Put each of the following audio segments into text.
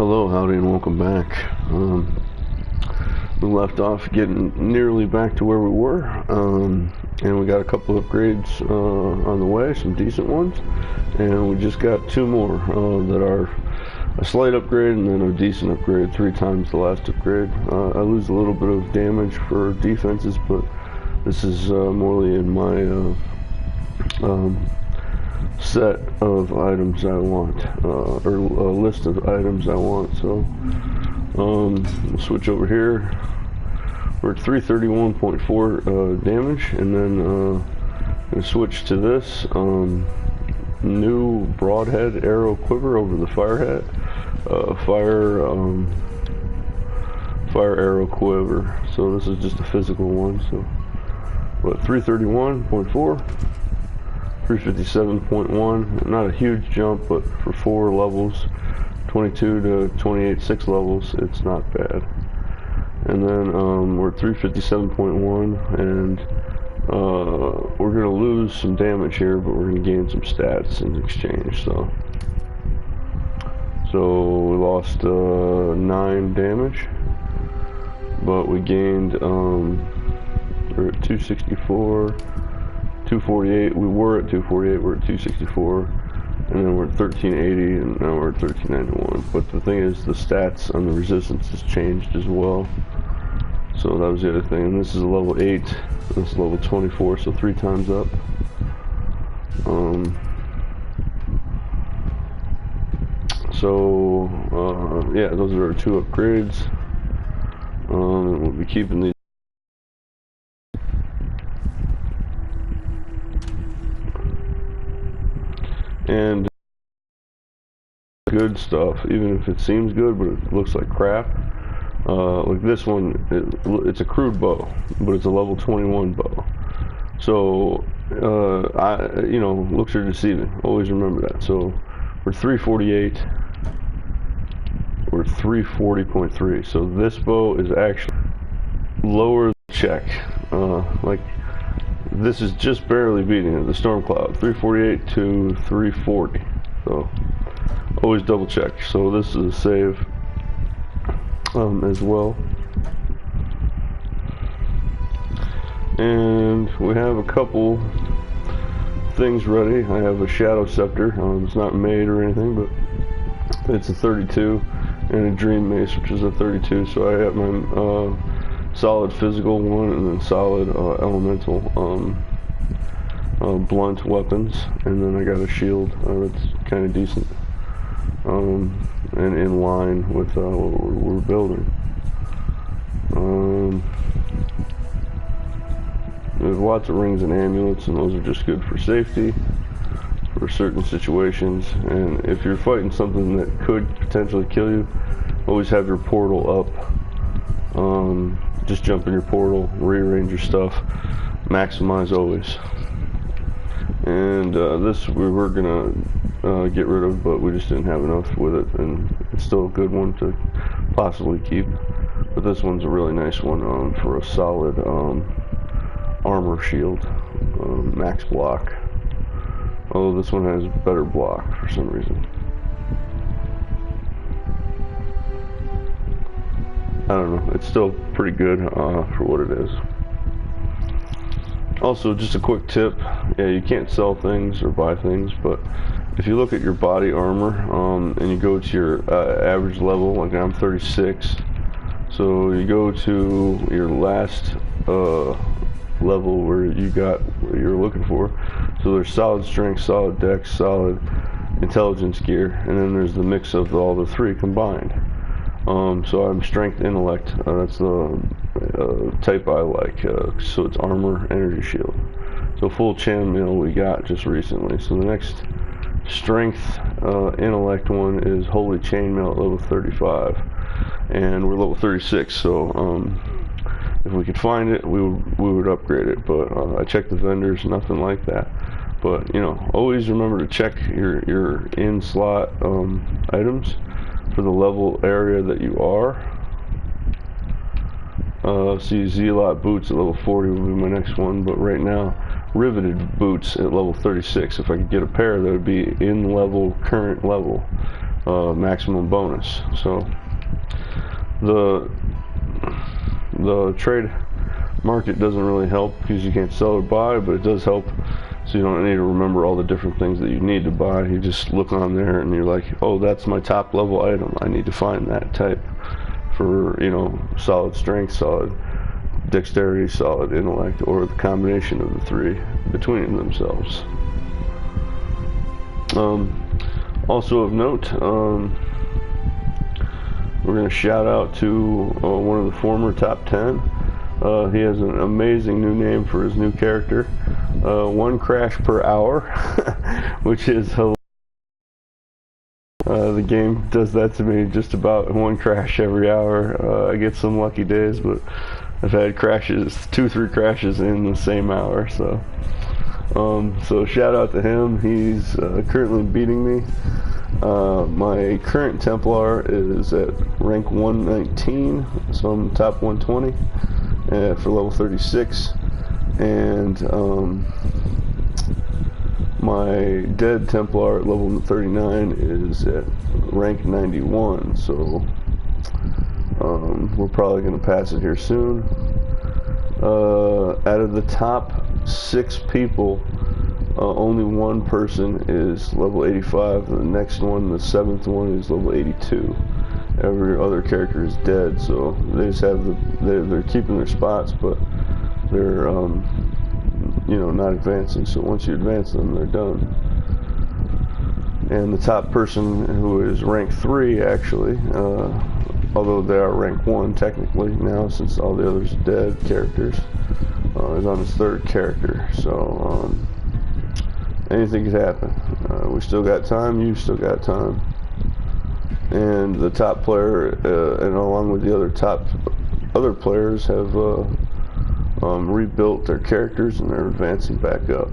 Hello, howdy, and welcome back. We left off getting nearly back to where we were, and we got a couple of upgrades on the way, some decent ones, and we just got two more that are a slight upgrade and then a decent upgrade, 3 times the last upgrade. I lose a little bit of damage for defenses, but this is morely in my set of items I want, or a list of items I want. So we'll switch over here. We're at 331.4 damage, and then we'll switch to this new broadhead arrow quiver over the fire arrow quiver. So this is just a physical one. So what, 331.4, 357.1, not a huge jump, but for 4 levels, 22 to 28 6 levels, it's not bad. And then we're at 357.1, and we're going to lose some damage here, but we're going to gain some stats in exchange. So we lost 9 damage, but we gained, we're at 264, 248, we were at 248, we're at 264, and then we're at 1380, and now we're at 1391. But the thing is, the stats on the resistance has changed as well. So that was the other thing. And this is a level 8, this is level 24, so 3 times up. Yeah, those are our 2 upgrades. We'll be keeping these. And good stuff, even if it seems good but it looks like crap. Like this one, it's a crude bow, but it's a level 21 bow. So looks are deceiving, always remember that. So we're 348, we're 340.3. so this bow is actually lower the check, like this is just barely beating it, the Storm Cloud, 348 to 340. So always double check. So this is a save as well. And we have a couple things ready. I have a Shadow Scepter. It's not made or anything, but it's a 32, and a Dream Mace, which is a 32. So I have my solid physical one, and then solid elemental blunt weapons, and then I got a shield that's kind of decent, and in line with what we're building. There's lots of rings and amulets, and those are just good for safety for certain situations. And if you're fighting something that could potentially kill you, always have your portal up. Just jump in your portal, rearrange your stuff, maximize always. And this we were gonna get rid of, but we just didn't have enough with it, and it's still a good one to possibly keep. But this one's a really nice one for a solid armor shield, max block. Although this one has better block for some reason. I don't know, it's still pretty good for what it is. Also, just a quick tip, yeah, you can't sell things or buy things, but if you look at your body armor and you go to your average level, like I'm 36, so you go to your last level where you got what you're looking for. So there's solid strength, solid dex, solid intelligence gear, and then there's the mix of all the 3 combined. So I'm strength intellect, that's the type I like, so it's armor, energy shield. So full chainmail we got just recently. So the next strength intellect one is holy chainmail at level 35, and we're level 36, so if we could find it, we would upgrade it, but I checked the vendors, nothing like that. But always remember to check your in slot items for the level area that you are. See, Zealot boots at level 40 will be my next one, but right now riveted boots at level 36. If I could get a pair that would be in level, current level, maximum bonus. So the trade market doesn't really help because you can't sell or buy, but it does help so you don't need to remember all the different things that you need to buy. You just look on there and you're like, oh, that's my top level item, I need to find that type for, you know, solid strength, solid dexterity, solid intellect, or the combination of the three between themselves. Also of note, we're going to shout out to one of the former top 10. He has an amazing new name for his new character, 1 crash per hour, which is hilarious. The game does that to me just about 1 crash every hour. I get some lucky days, but I've had crashes, 2-3 crashes in the same hour, so shout out to him. He's currently beating me. My current Templar is at rank 119, so I'm top 120 for level 36, and my dead Templar at level 39 is at rank 91, so we're probably going to pass it here soon. Out of the top 6 people, only one person is level 85, and the next one, the 7th one, is level 82. Every other character is dead, so they just have they're keeping their spots, but they're you know, not advancing. So once you advance them, they're done. And the top person, who is rank 3 actually, although they are rank 1 technically now since all the others are dead characters, is on his 3rd character. So anything could happen. We still got time, you still got time. And the top player, and along with the other players, have rebuilt their characters and they're advancing back up.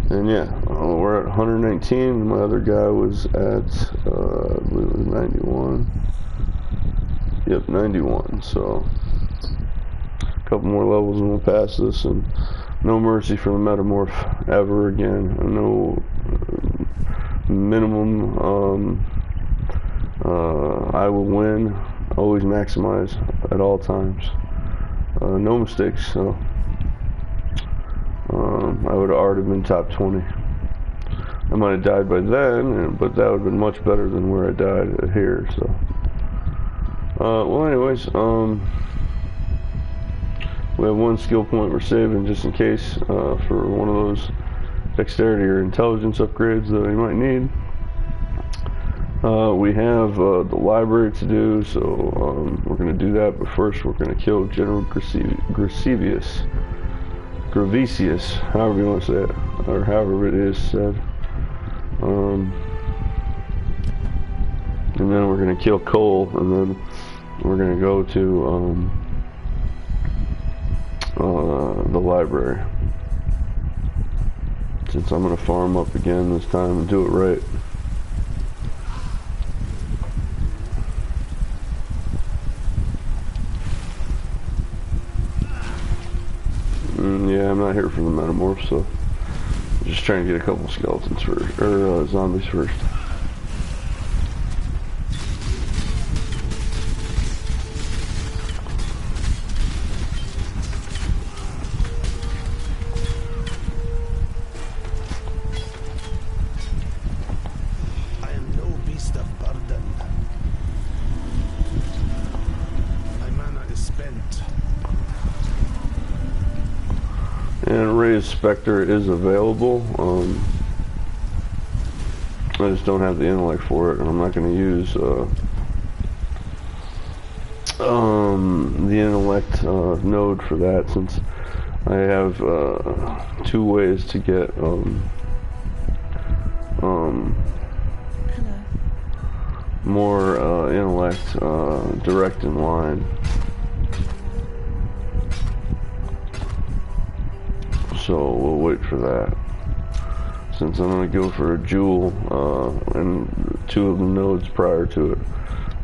And yeah, we're at 119. My other guy was at, I believe it was 91. Yep, 91. So a couple more levels and we'll pass this, and no mercy for the Metamorph ever again. No minimum. I will win. Always maximize at all times. No mistakes. So I would have already been top 20. I might have died by then, but that would have been much better than where I died here. So well, anyways, we have 1 skill point we're saving just in case for one of those dexterity or intelligence upgrades that we might need. We have the library to do, so we're going to do that, but first we're going to kill General Gravesius, however you want to say it, or however it is said. And then we're going to kill Cole, and then we're going to go to the library, since I'm going to farm up again this time and do it right. Yeah, I'm not here for the Metamorph, so I'm just trying to get a couple skeletons first, or zombies first. I am no beast of burden. My mana is spent. And Raised Spectre is available. I just don't have the intellect for it, and I'm not going to use the intellect node for that, since I have 2 ways to get more intellect direct in line. So we'll wait for that. Since I'm going to go for a jewel, and 2 of the nodes prior to it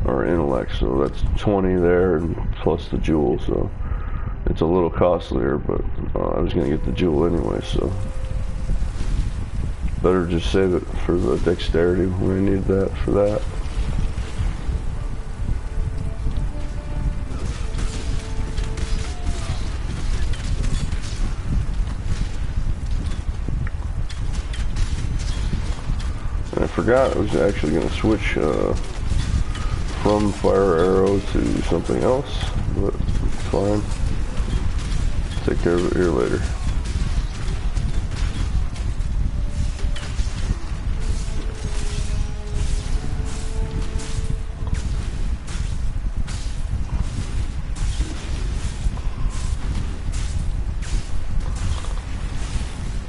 are intellect, so that's 20 there, and plus the jewel, so it's a little costlier, but I was going to get the jewel anyway, so. better just save it for the dexterity when I need that for that. And I forgot I was actually going to switch from fire arrow to something else, but it's fine. Take care of it here later.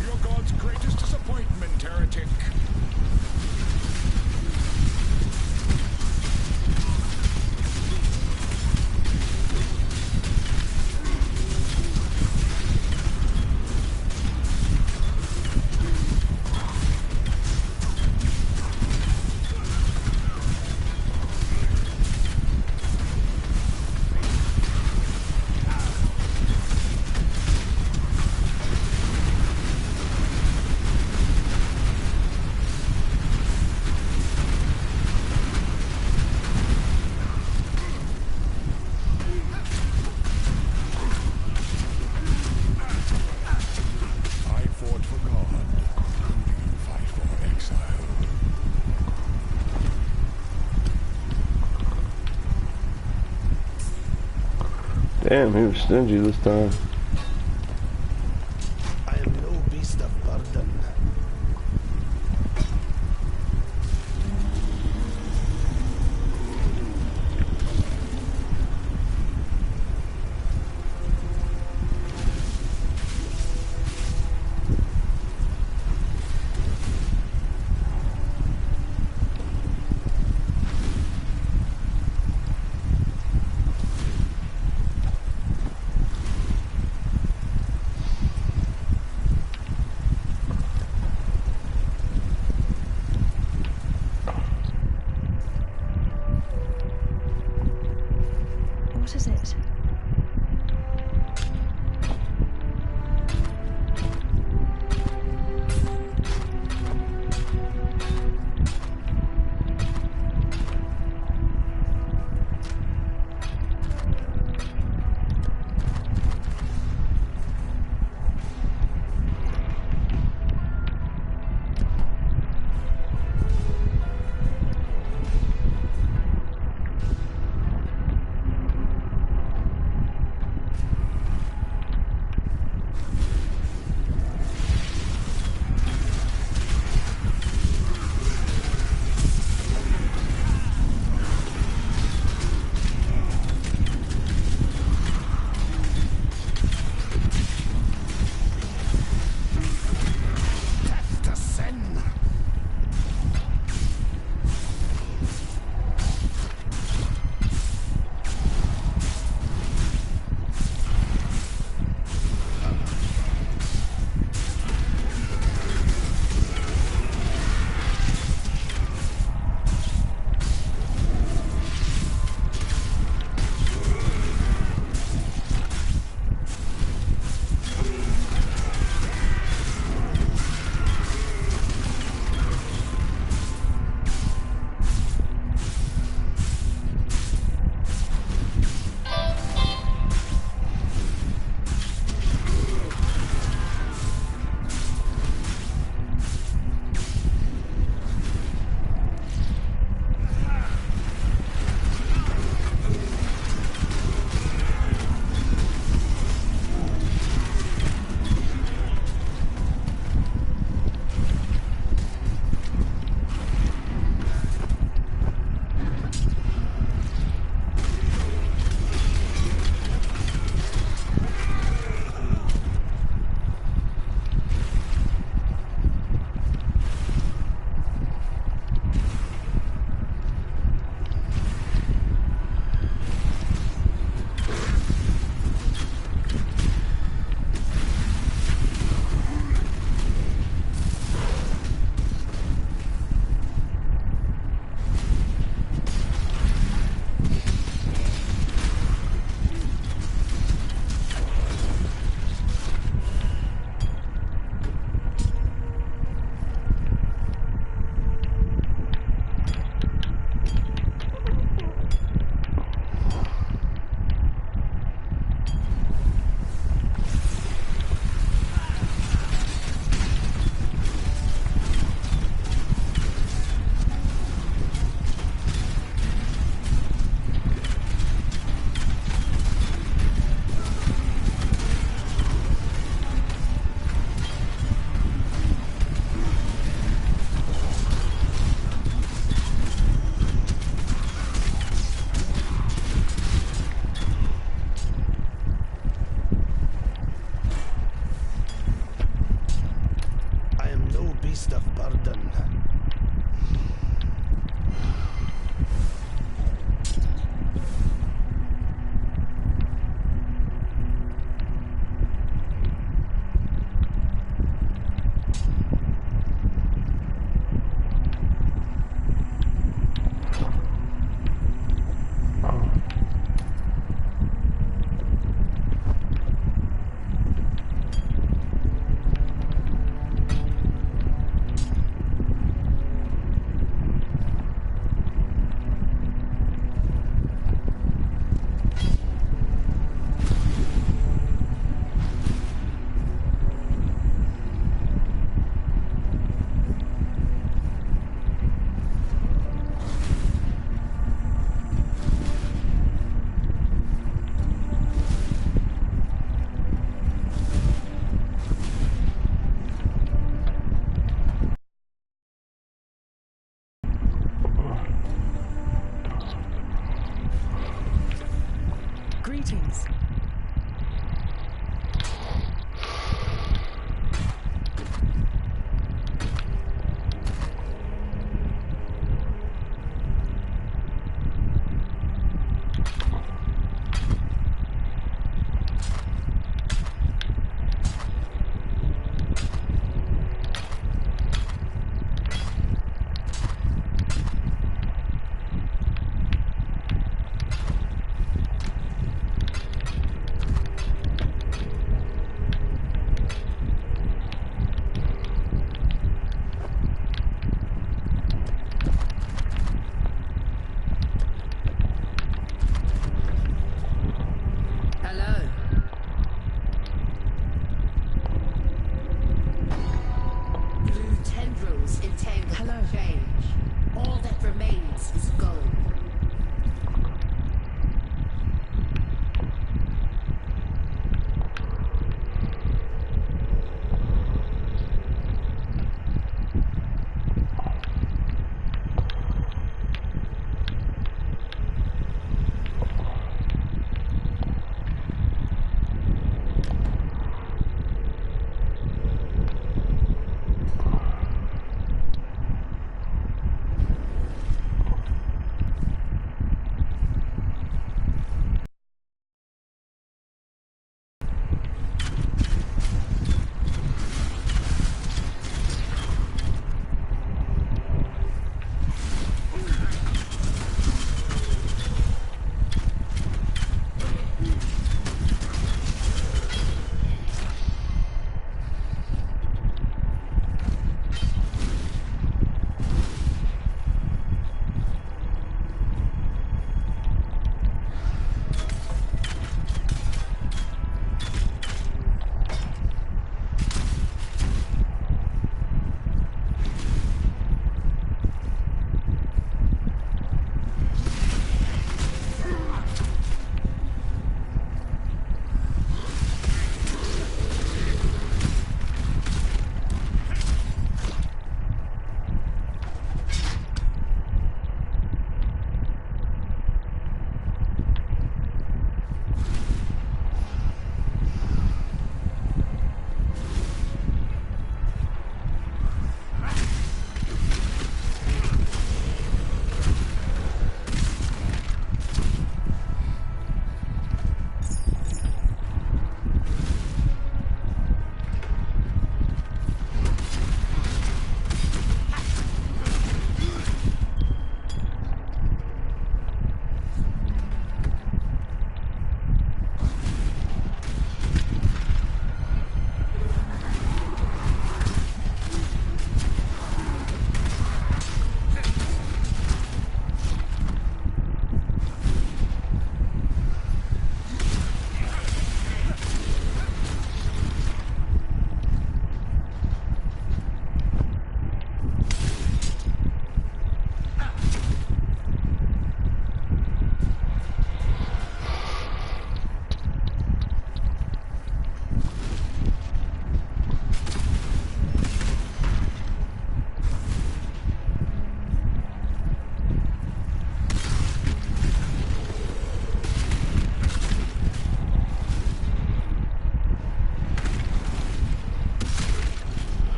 You're God's greatest disappointment, heretic. I fought for God. Who do you fight for, exile? Damn, he was stingy this time. I am no beast of burden. Greetings.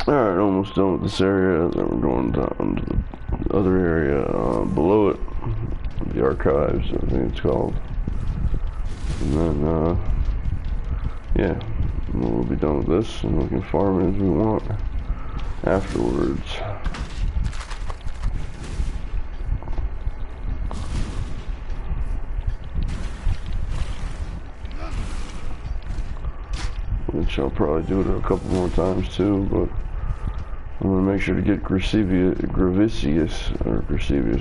Alright, almost done with this area. Then we're going down to the other area below it. The archives, I think it's called. And then, yeah, we'll be done with this, and we can farm it as we want afterwards. Which I'll probably do it a couple more times too, but I'm gonna make sure to get Gravicius,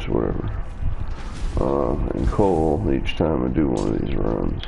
whatever, and coal each time I do one of these runs.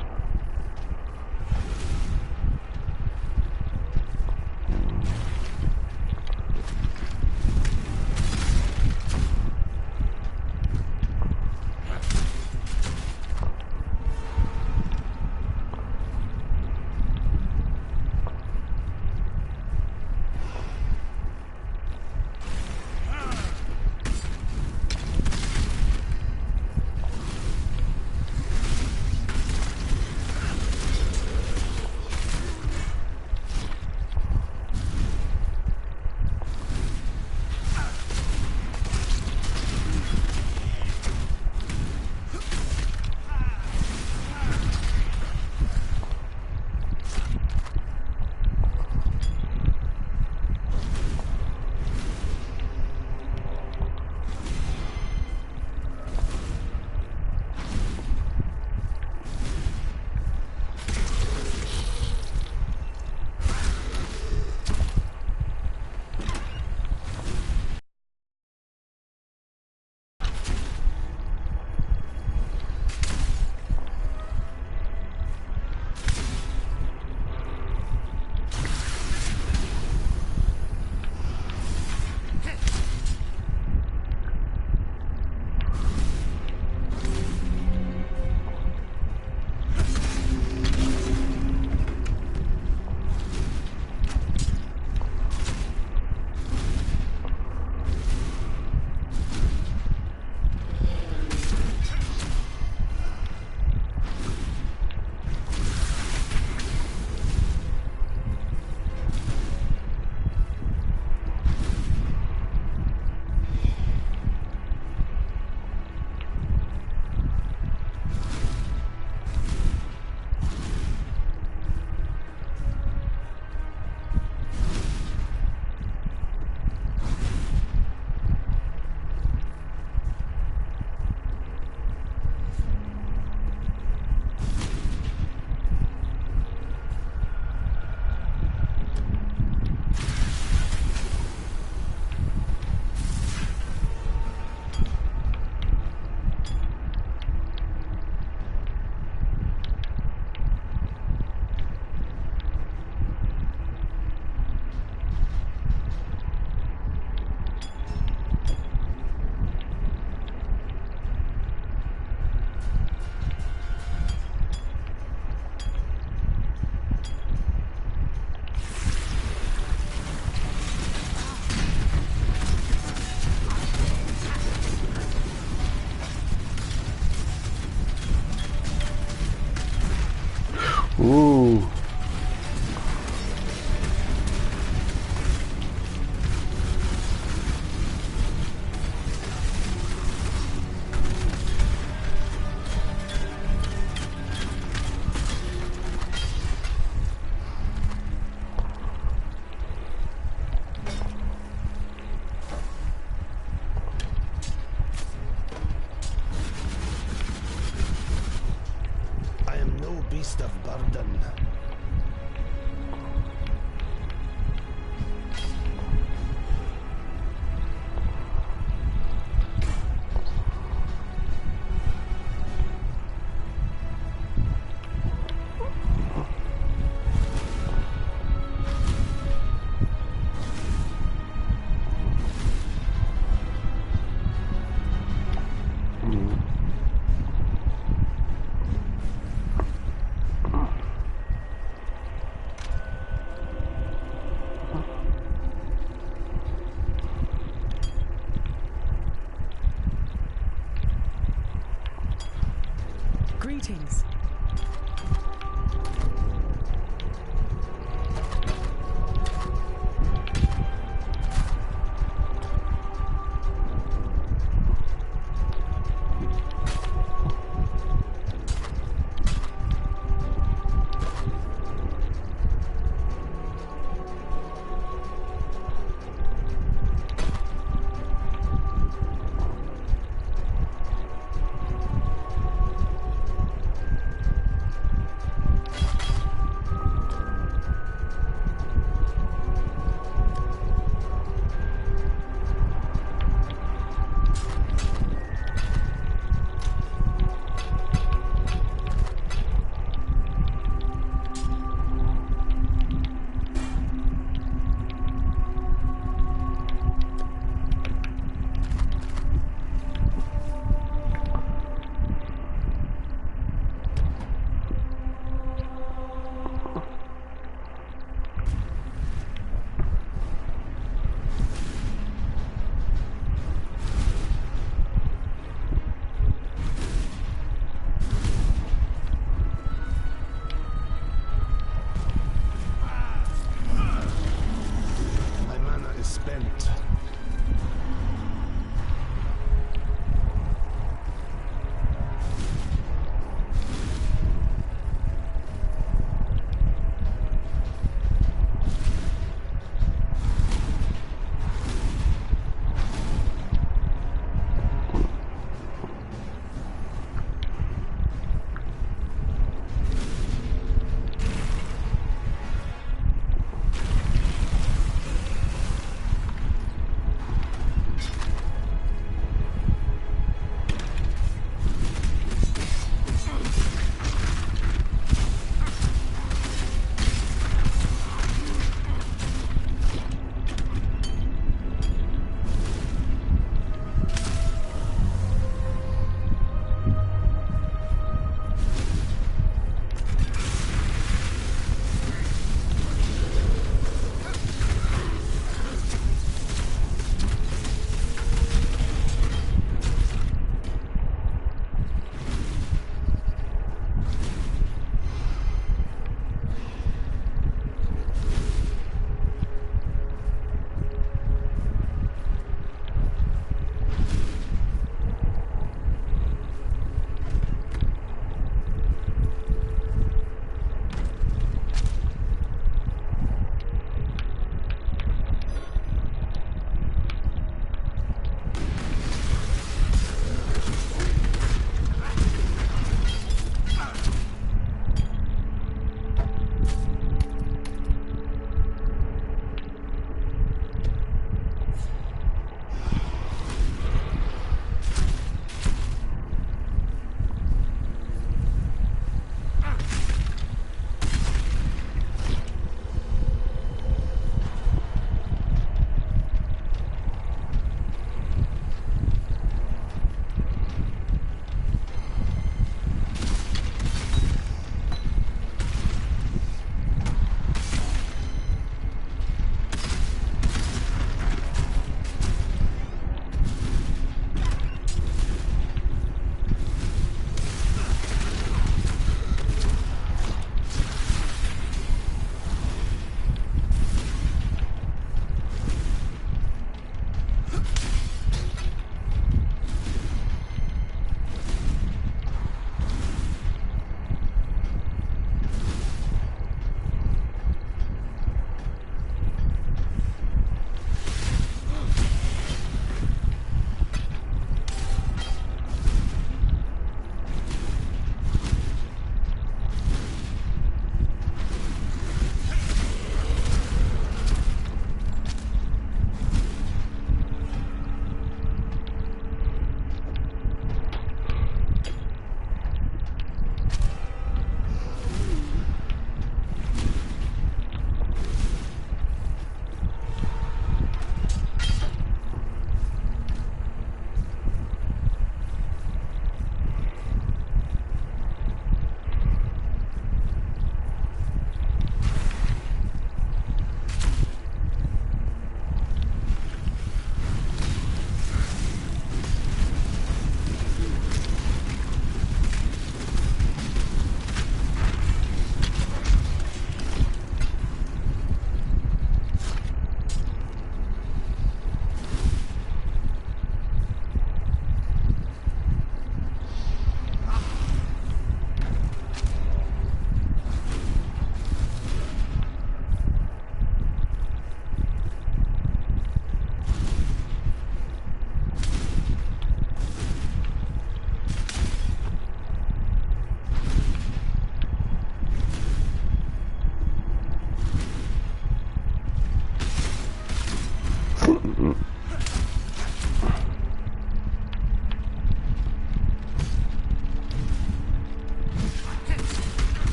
Ooh. I am no beast of burden. Greetings.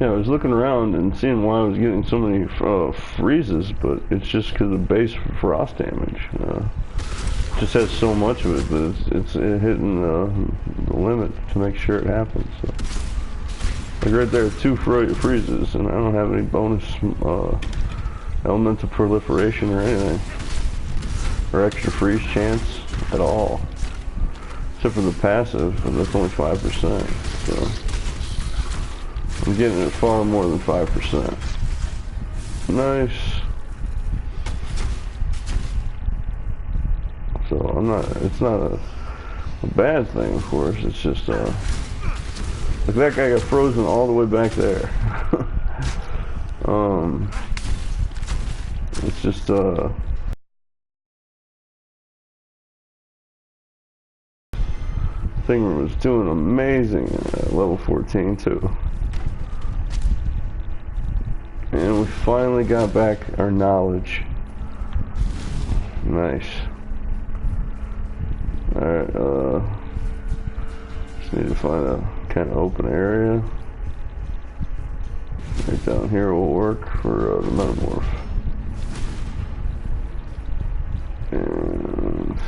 Yeah, I was looking around and seeing why I was getting so many freezes, but it's just because of base frost damage. Just has so much of it that it's hitting the limit to make sure it happens. So. Like right there, 2 freezes, and I don't have any bonus elemental proliferation or anything, or extra freeze chance at all, except for the passive, and that's only 5%. So I'm getting it far more than 5%. Nice. So I'm not. It's not a bad thing, of course. It's just like that guy got frozen all the way back there. It's just thing was doing amazing at level 14 too. And we finally got back our knowledge. Nice. Alright, just need to find a kind of open area. Right down here will work for the metamorph. And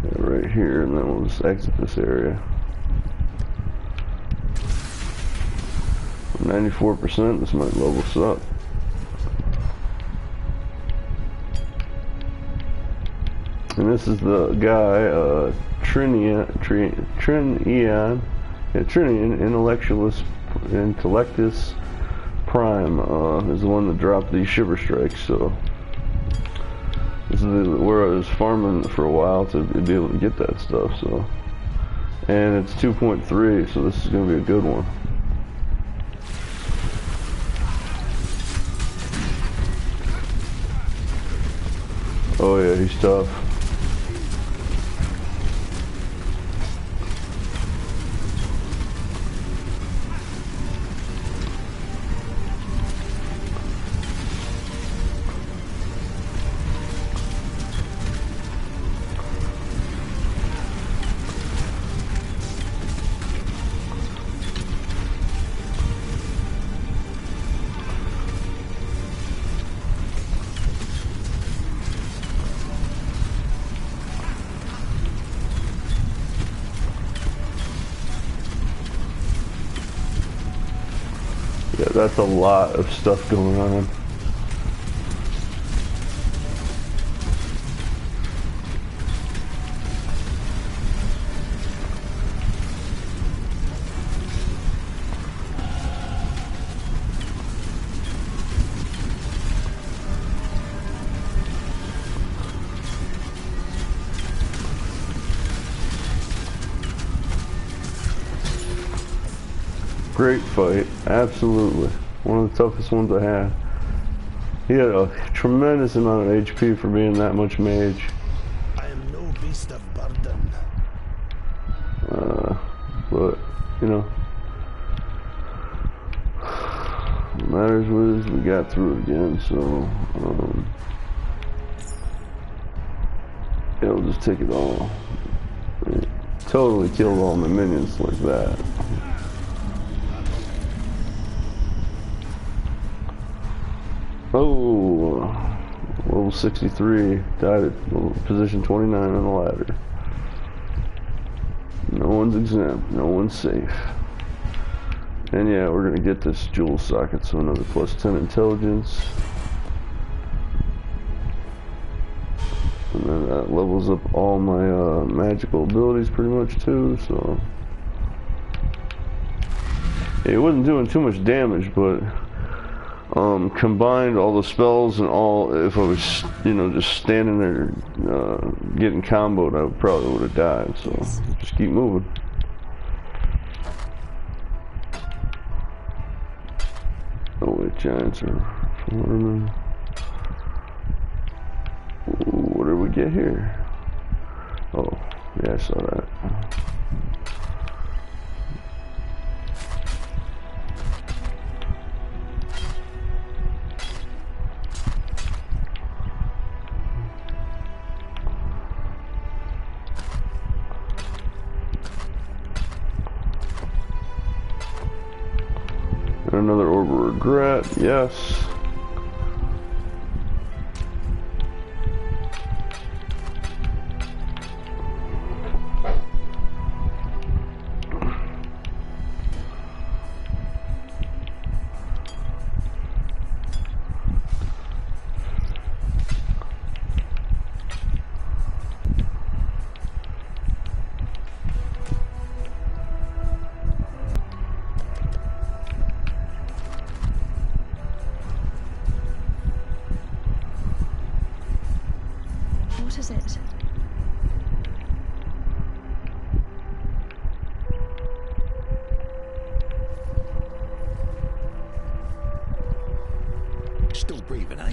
yeah, right here, and then we'll just exit this area. 94%, this might level us up. And this is the guy, Trinian Intellectus Prime, is the one that dropped these shiver strikes. So this is where I was farming for a while to be able to get that stuff. So, and it's 2.3, so this is going to be a good one. Oh yeah, he's tough. Yeah, that's a lot of stuff going on. Great fight, absolutely. One of the toughest ones I had. He had a tremendous amount of HP for being that much mage. I am no beast of burden. But, you know, what matters was we got through it again, so, yeah, we'll just take it all. It totally killed all my minions like that. Oh, level 63, died at position 29 on the ladder. No one's exempt, no one's safe. And yeah, we're gonna get this jewel socket, so another plus 10 intelligence. And then that levels up all my magical abilities pretty much too, so. It wasn't doing too much damage, but combined all the spells and all, if I was, you know, just standing there getting comboed, I probably would have died, so just keep moving. Oh wait, giants are forming. Ooh, what did we get here? Oh, yeah, I saw that. another orb of regret. Yes. What is it? Still breathing, eh?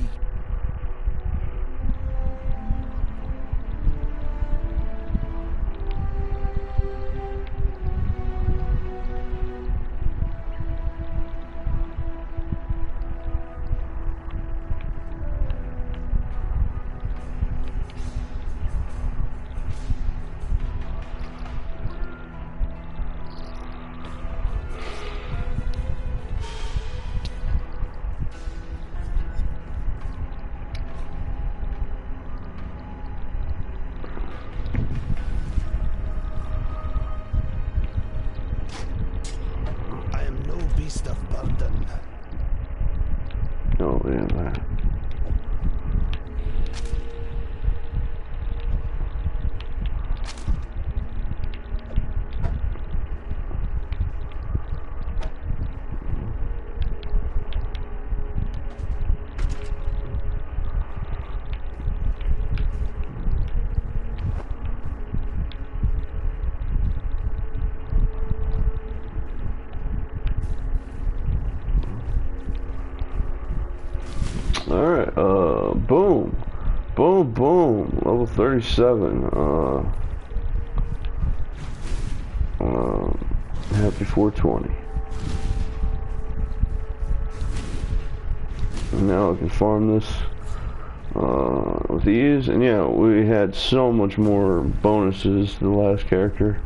I am no beast of burden. Oh, yeah, that. Alright, boom. Boom, boom. Level 37. Happy 420. And now I can farm this, with ease. And yeah, we had so much more bonuses to the last character.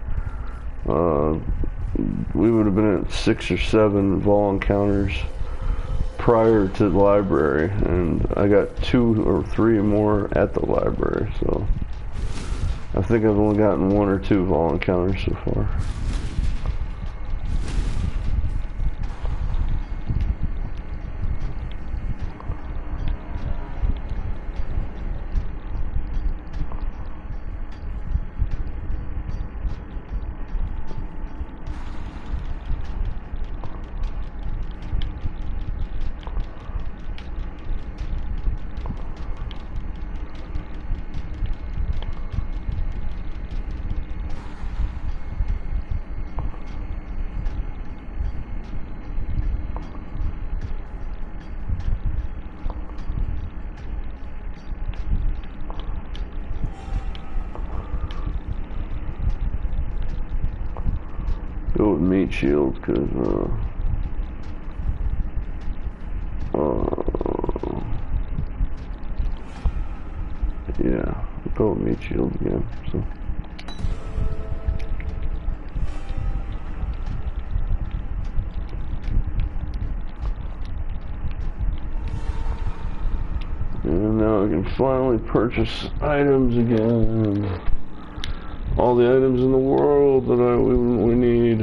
We would have been at 6 or 7 Vol encounters prior to the library, and I got 2 or 3 more at the library, so I think I've only gotten 1 or 2 Vol encounters so far. Go with meat shield, cause yeah, go with meat shield again. So. And now I can finally purchase items again. All the items in the world that we need.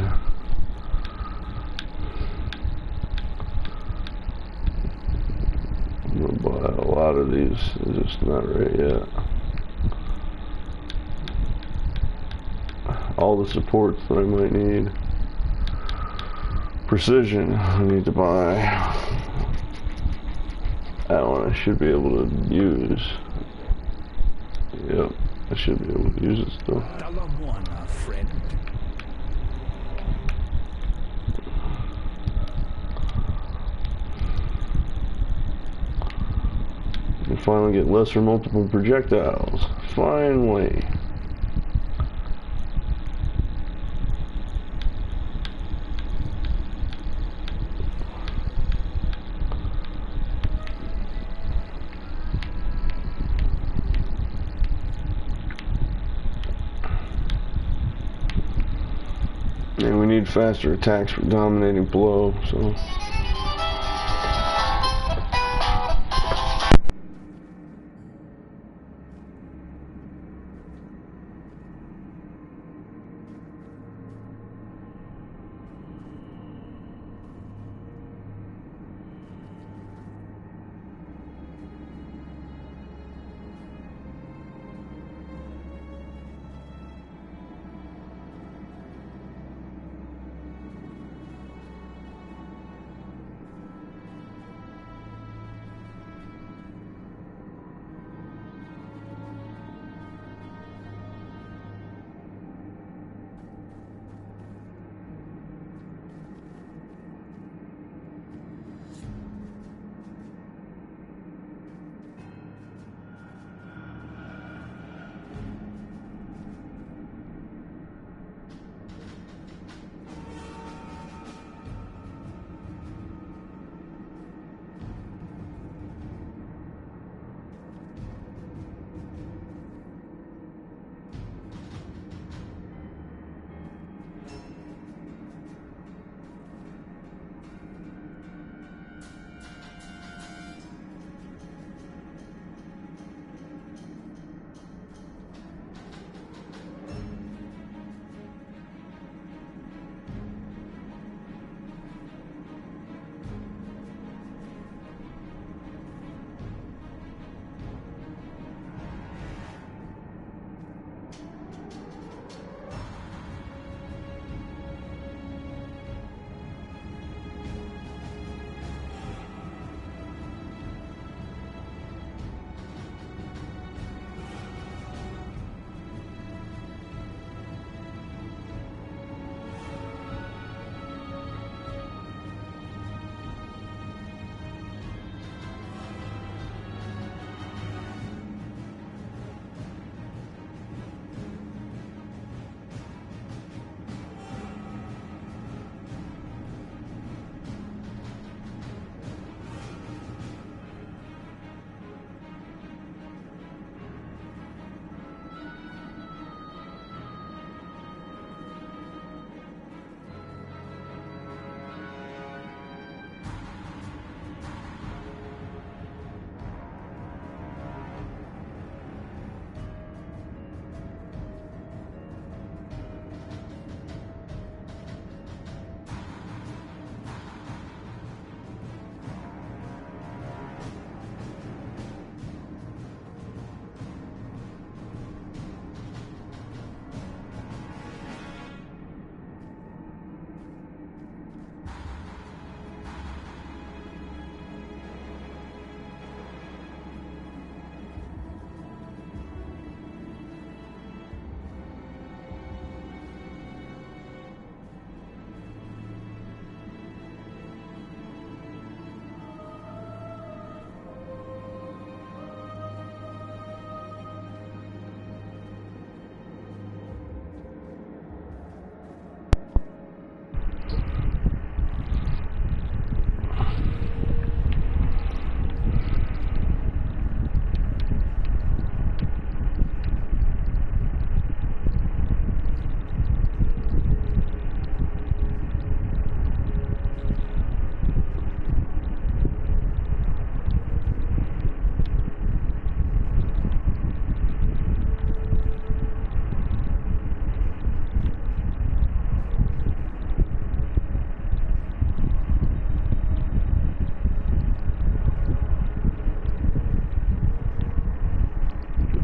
I'm gonna buy a lot of these. They're just not right yet. All the supports that I might need. Precision, I need to buy. That one I should be able to use. Yep. I should be able to use it still. $1, my friend. I can finally get lesser multiple projectiles. Finally. And we need faster attacks for dominating blow, so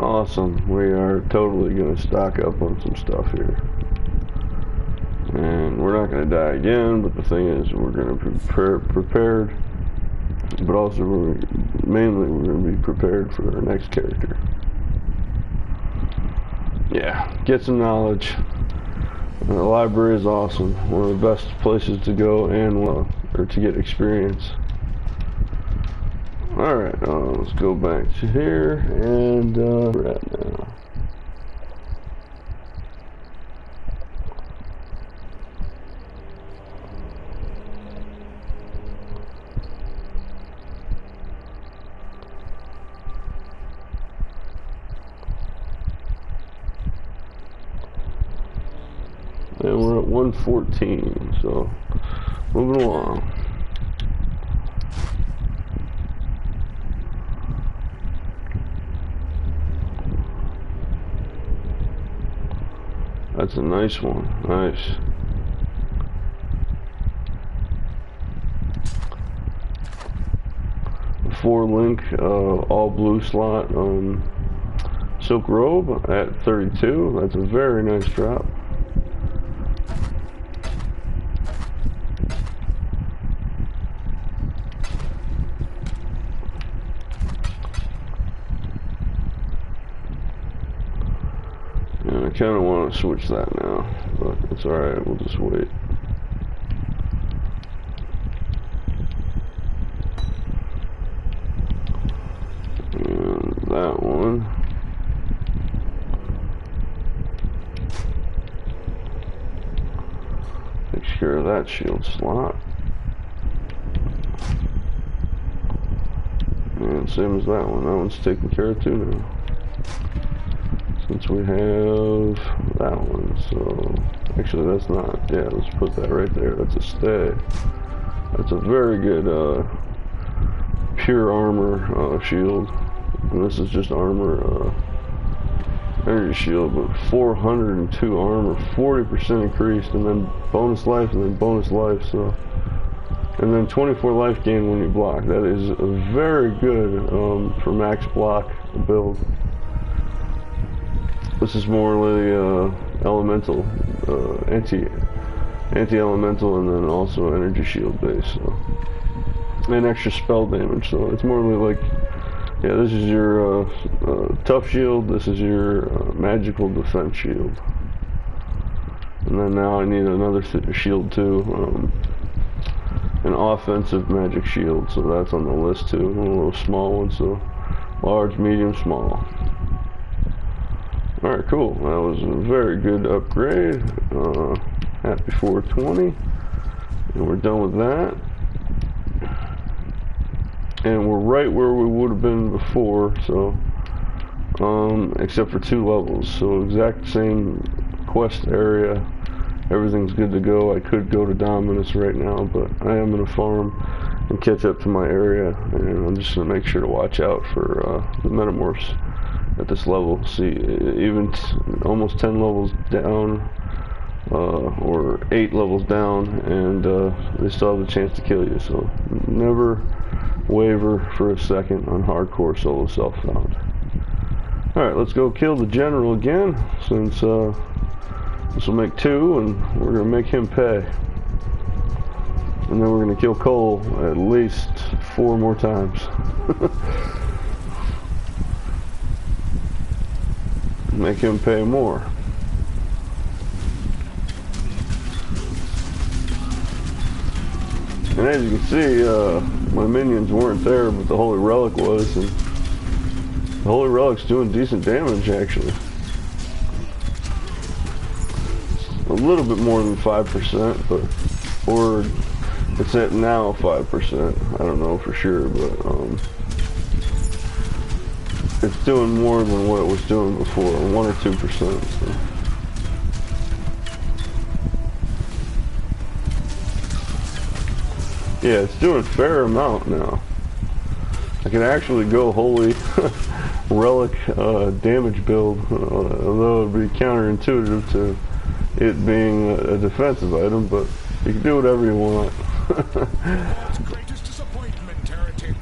Awesome. We are totally going to stock up on some stuff here. And we're not going to die again, but the thing is, we're going to be prepared. But also, mainly, we're going to be prepared for our next character. Yeah, get some knowledge. The library is awesome. One of the best places to go and or to get experience. Alright, let's go back to here and where we're at now. And we're at 114, so moving along. That's a nice one. Nice. The 4-link all blue slot on Silk Robe at 32. That's a very nice drop. And I kind of want to switch that now, but it's alright, we'll just wait. And that one. Takes care of that shield slot. And same as that one. That one's taken care of too now. Since we have that one, so actually that's not, yeah, let's put that right there. That's a stay. That's a very good pure armor shield. And this is just armor energy shield, but 402 armor, 40% increased, and then bonus life, and then bonus life, so, and then 24 life gain when you block. That is very good for max block build. This is more the elemental, anti-elemental, and then also energy shield base, so, and extra spell damage. So it's more like, yeah, this is your tough shield. This is your magical defense shield, and then now I need another shield too, an offensive magic shield. So that's on the list too. A little small one, so large, medium, small. Alright, cool. That was a very good upgrade. Happy 420. And we're done with that. And we're right where we would have been before, so except for 2 levels. So exact same quest area. Everything's good to go. I could go to Dominus right now, but I am gonna farm and catch up to my area, and I'm just gonna make sure to watch out for the metamorphs at this level. See, even almost 10 levels down, or 8 levels down, and they still have the chance to kill you, so never waver for a second on hardcore solo self-found. Alright, let's go kill the general again, since this will make 2, and we're going to make him pay. And then we're going to kill Cole at least 4 more times. Make him pay more. And as you can see, my minions weren't there, but the Holy Relic was, and the Holy Relic's doing decent damage, actually. A little bit more than 5%, but, or it's at now 5%. I don't know for sure, but it's doing more than what it was doing before, 1 or 2%. So. Yeah, it's doing a fair amount now. I can actually go Holy Relic damage build, although it would be counterintuitive to it being a defensive item, but you can do whatever you want. Greatest disappointment, heretic.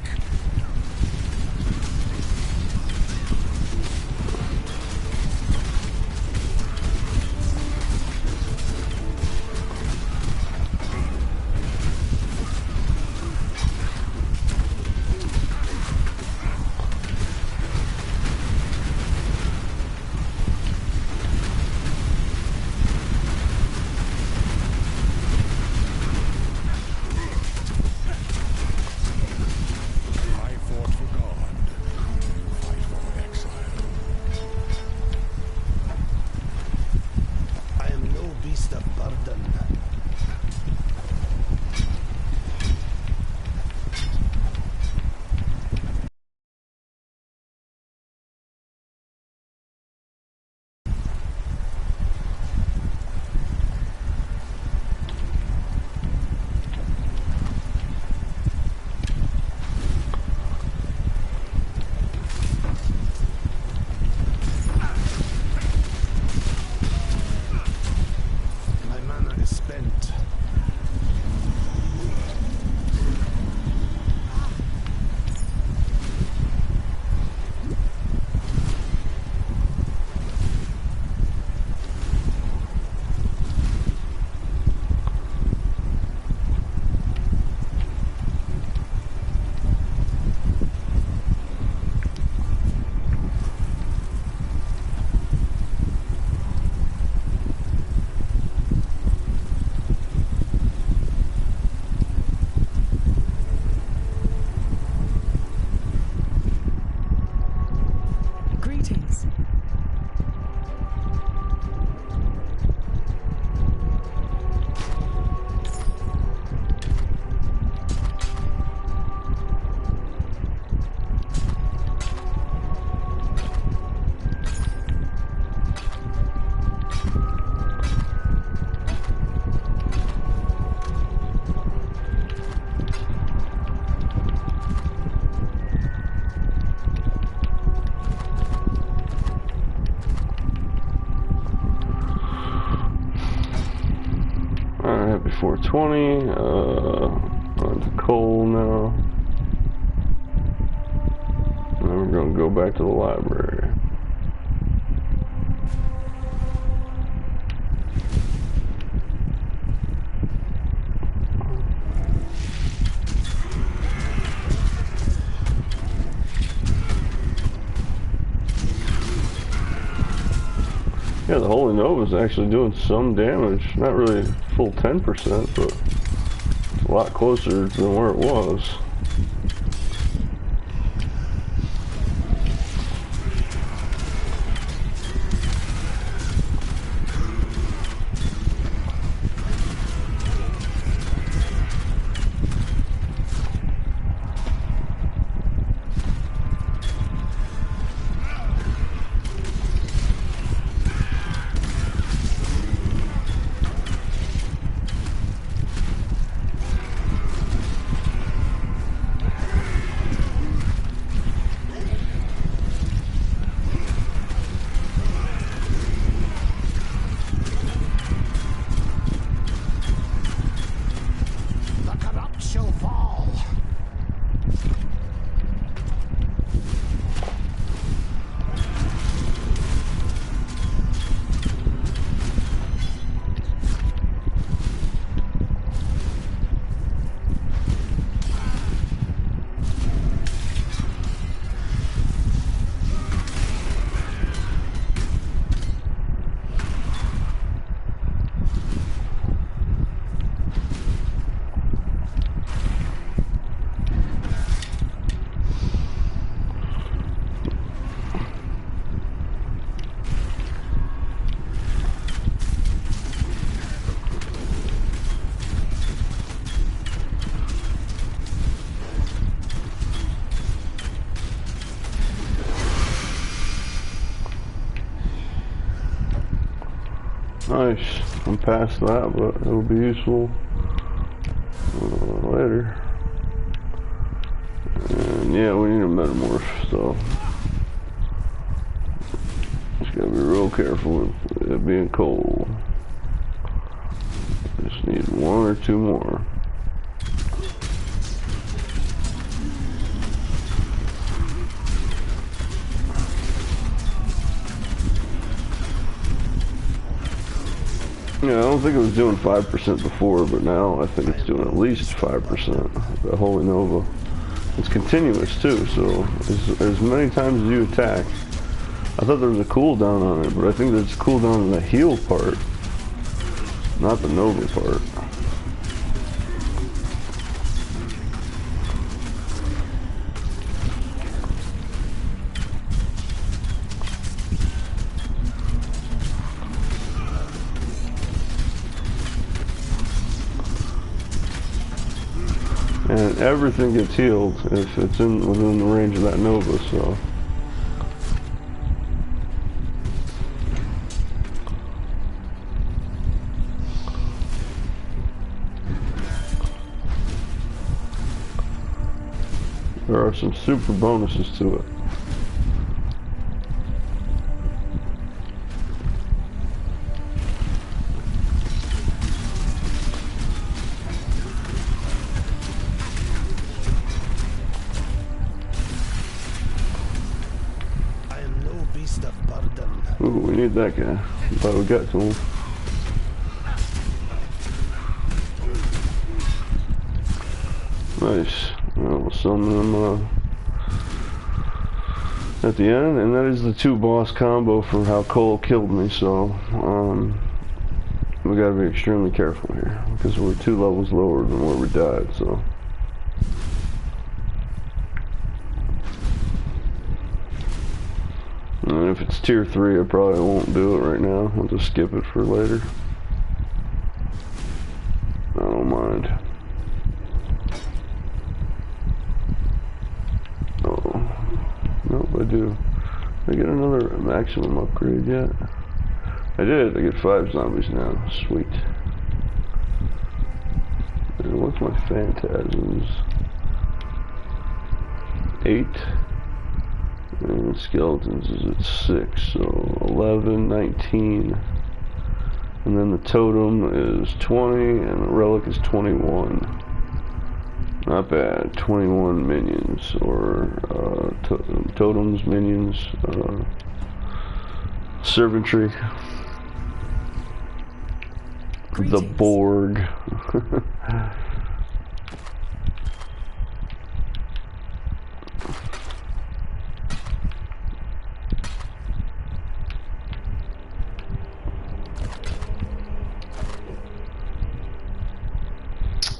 20. On to coal now. And then we're going to go back to the library. Yeah, the Holy Nova's actually doing some damage. Not really full 10%, but it's a lot closer than where it was. Nice. I'm past that, but it'll be useful later. And yeah, we need a metamorph, so just gotta be real careful with it being cold. Just need one or two more. Yeah, I don't think it was doing 5% before, but now I think it's doing at least 5%. The Holy Nova. It's continuous too, so as many times as you attack. I thought there was a cooldown on it, but I think there's a cooldown on the heal part, not the Nova part. And everything gets healed if it's within the range of that Nova, so. There are some super bonuses to it. Ooh, we need that guy. Thought we got to him. Nice. Well, we'll summon them at the end, and that is the 2-boss combo for how Cole killed me, so we gotta be extremely careful here, because we're 2 levels lower than where we died, so. And if it's tier 3, I probably won't do it right now. I'll just skip it for later. I don't mind. Oh, nope, I do. Did I get another maximum upgrade yet? I did. I get 5 zombies now. Sweet. And what's my phantasms? 8. And skeletons is at 6, so 11, 19. And then the totem is 20, and the relic is 21. Not bad. 21 minions, or totems, minions, servantry. The Borg.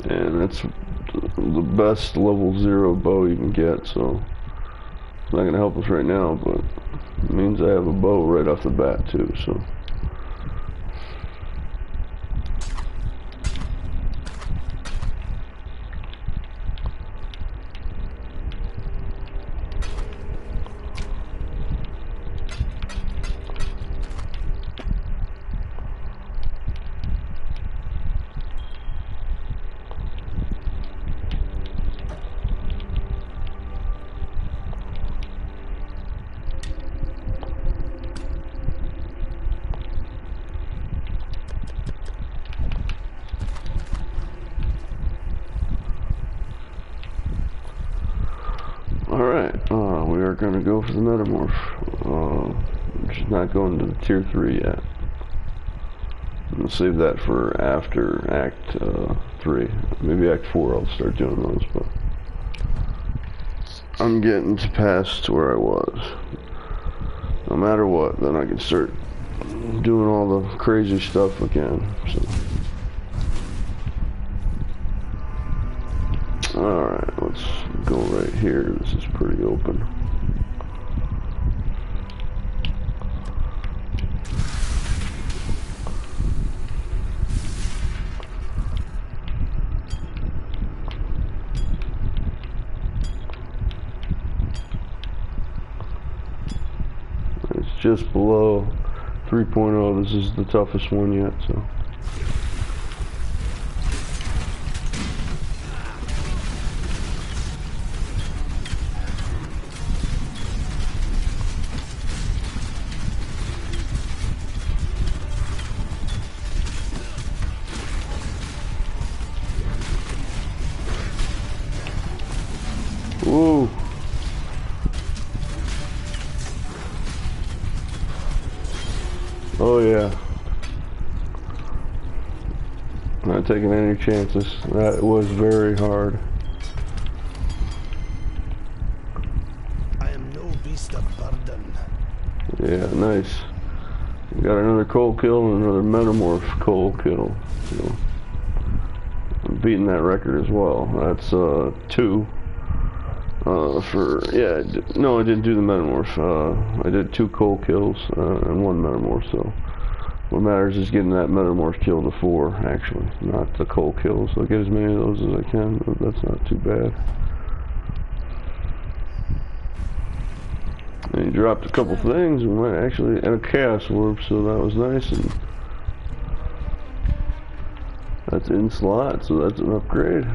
And that's the best level 0 bow you can get, so it's not going to help us right now, but it means I have a bow right off the bat too, so. Alright, we are going to go for the metamorph. We're just not going to the tier 3 yet. I'm going to save that for after Act 3. Maybe Act 4 I'll start doing those, but I'm getting to past where I was. No matter what, then I can start doing all the crazy stuff again. So. Alright, let's go right here. This is pretty open. It's just below 3.0. This is the toughest one yet, so. Whoa. Oh yeah. Not taking any chances. That was very hard. I am no beast of burden. Yeah, nice. We got another cold kill and another metamorph cold kill. So I'm beating that record as well. That's 2. No, I didn't do the metamorph. I did 2 cold kills and 1 metamorph, so what matters is getting that metamorph kill to 4, actually, not the cold kills. So I'll get as many of those as I can, but that's not too bad. And he dropped a couple things, and went actually, and a chaos orb, so that was nice, and that's in slot, so that's an upgrade.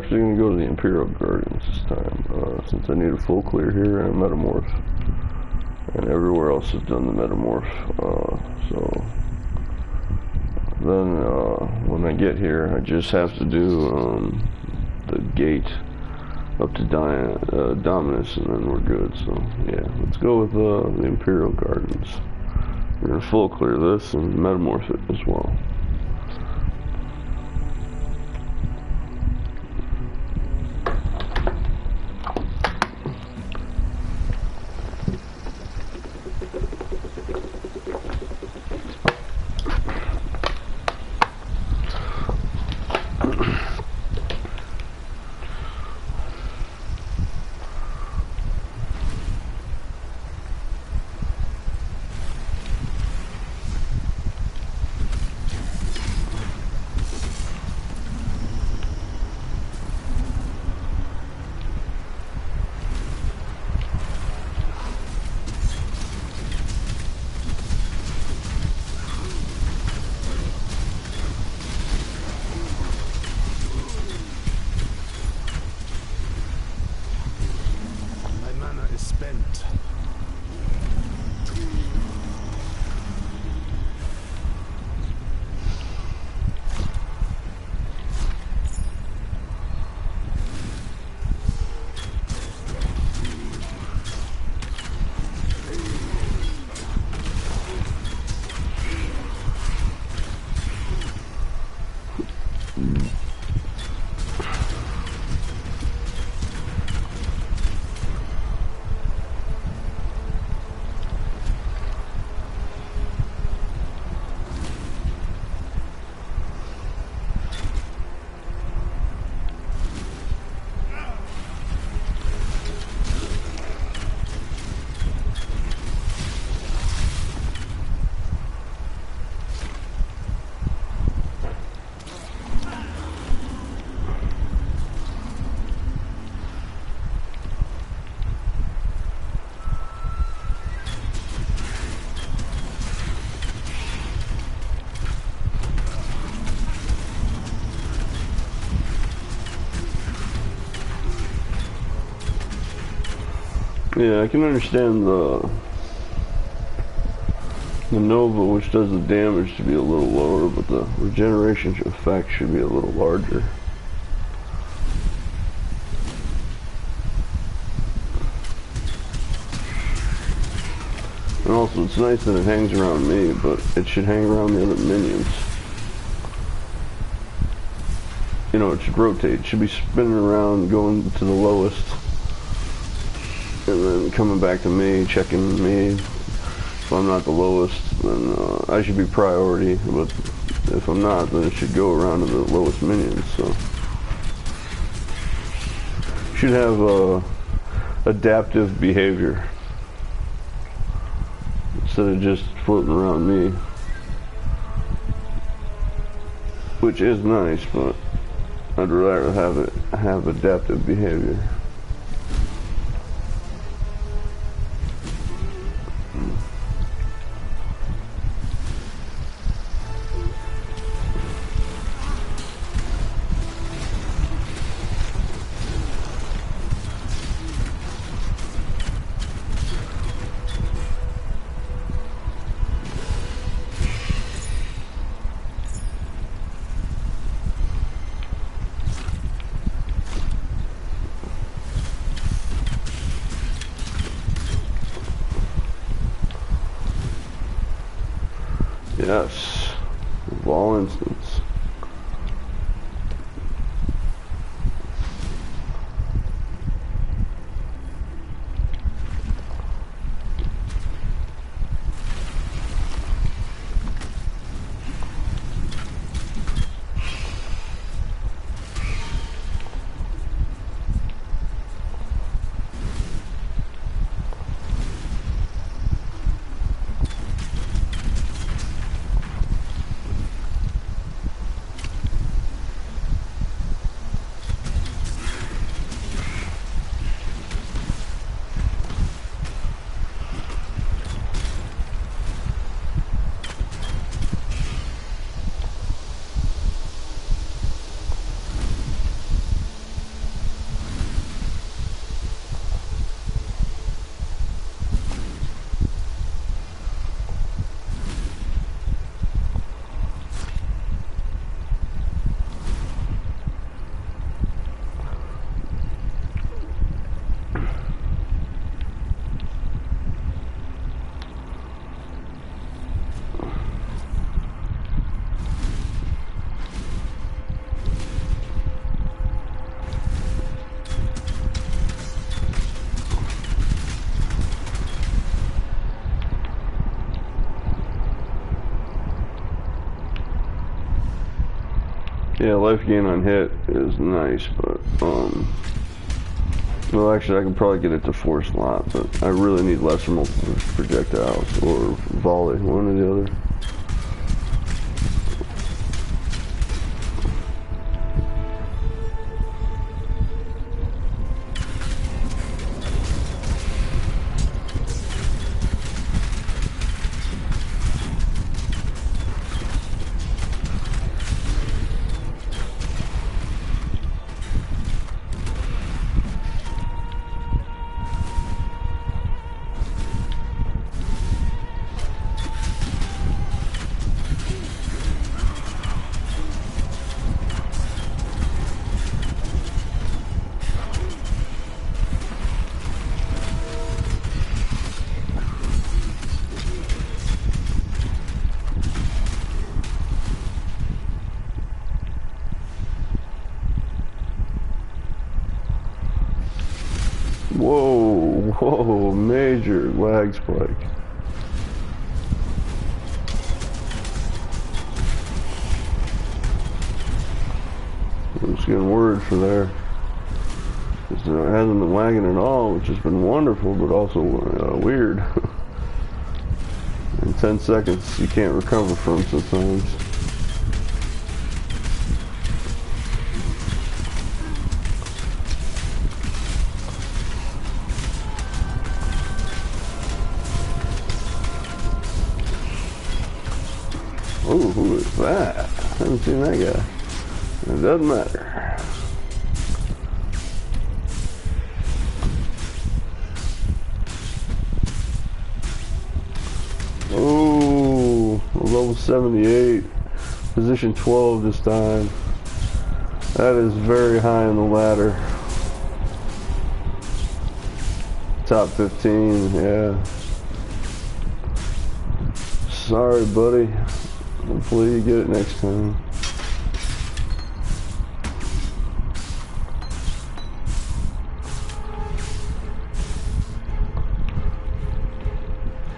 actually going to go to the Imperial Gardens this time, since I need a full clear here and metamorph. And everywhere else has done the metamorph. So then when I get here, I just have to do the gate up to Dominus, and then we're good. So yeah, let's go with the Imperial Gardens. We're going to full clear this and metamorph it as well. Spent. Yeah, I can understand the Nova, which does the damage, to be a little lower, but the regeneration effect should be a little larger. And also, it's nice that it hangs around me, but it should hang around the other minions. You know, it should rotate. It should be spinning around, going to the lowest, and then coming back to me, checking me. If I'm not the lowest, then I should be priority, but if I'm not, then it should go around to the lowest minions. So should have adaptive behavior instead of just floating around me, which is nice, but I'd rather have adaptive behavior. Yes, of all instance. Yeah, life gain on hit is nice, but well, actually, I can probably get it to 4 slot, but I really need lesser multiple projectiles or volley, one or the other. Whoa, major lag spike. I'm just getting worried for there. It hasn't been lagging at all, which has been wonderful, but also weird. In 10 seconds, you can't recover from sometimes. Oh, who is that? I haven't seen that guy. It doesn't matter. Oh, level 78. Position 12 this time. That is very high on the ladder. Top 15, yeah. Sorry, buddy. Hopefully you get it next time.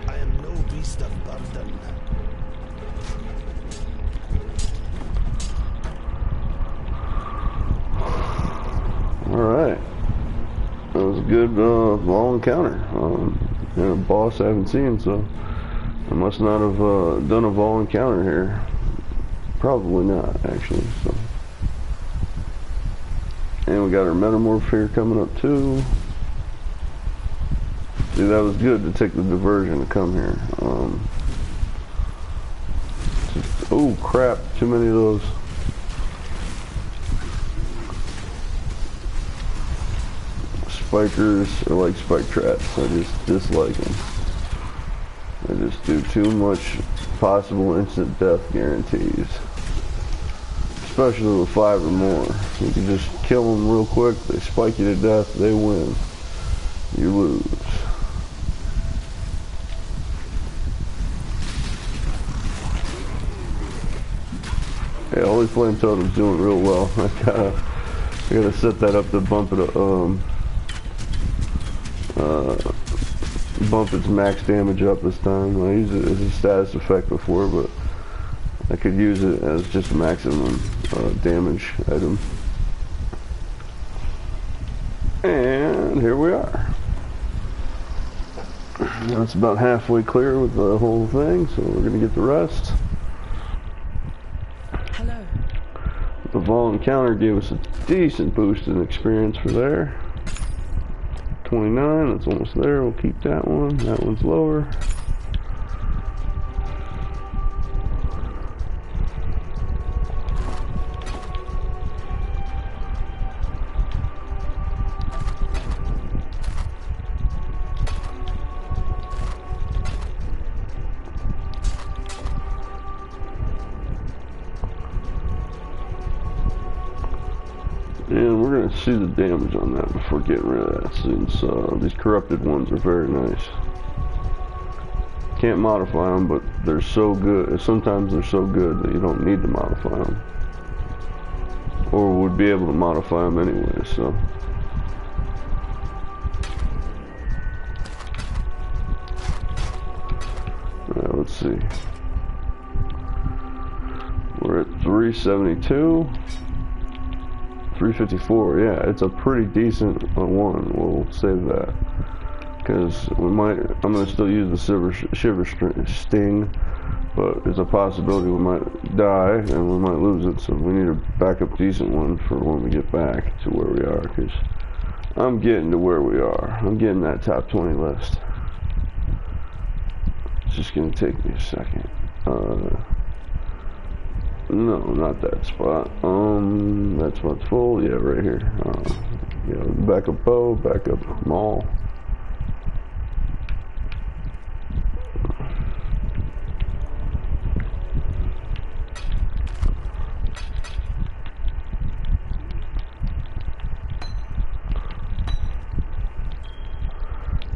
I am no beast of burden. Alright. That was a good long encounter. And a boss I haven't seen, so I must not have done a vol encounter here. Probably not, actually. So, and we got our metamorph here coming up too. See, that was good to take the diversion to come here. Oh crap! Too many of those. Spikers are like spike traps. I just dislike them. They just do too much possible instant death guarantees. Especially with 5 or more. You can just kill them real quick, they spike you to death, they win. You lose. Yeah, Holy Flame Totem's doing real well. I gotta set that up to bump it bump its max damage up this time. I used it as a status effect before, but I could use it as just a maximum damage item. And here we are. That's about halfway clear with the whole thing, so we're gonna get the rest. Hello. The vol encounter gave us a decent boost in experience for there. 29, that's almost there. We'll keep that one. That one's lower. And we're going to see the damage on that before getting rid of that, since these corrupted ones are very nice. Can't modify them, but they're so good. Sometimes they're so good that you don't need to modify them. Or would be able to modify them anyway, so. Alright, let's see. We're at 372. 354, yeah, it's a pretty decent one, we'll say that. Because I'm going to still use the Shiver Sting, but there's a possibility we might die and we might lose it, so we need a backup decent one for when we get back to where we are, because I'm getting to where we are. I'm getting that top 20 list. It's just going to take me a second. No, not that spot. That spot's full. Yeah, right here. Yeah, backup bow, backup maul.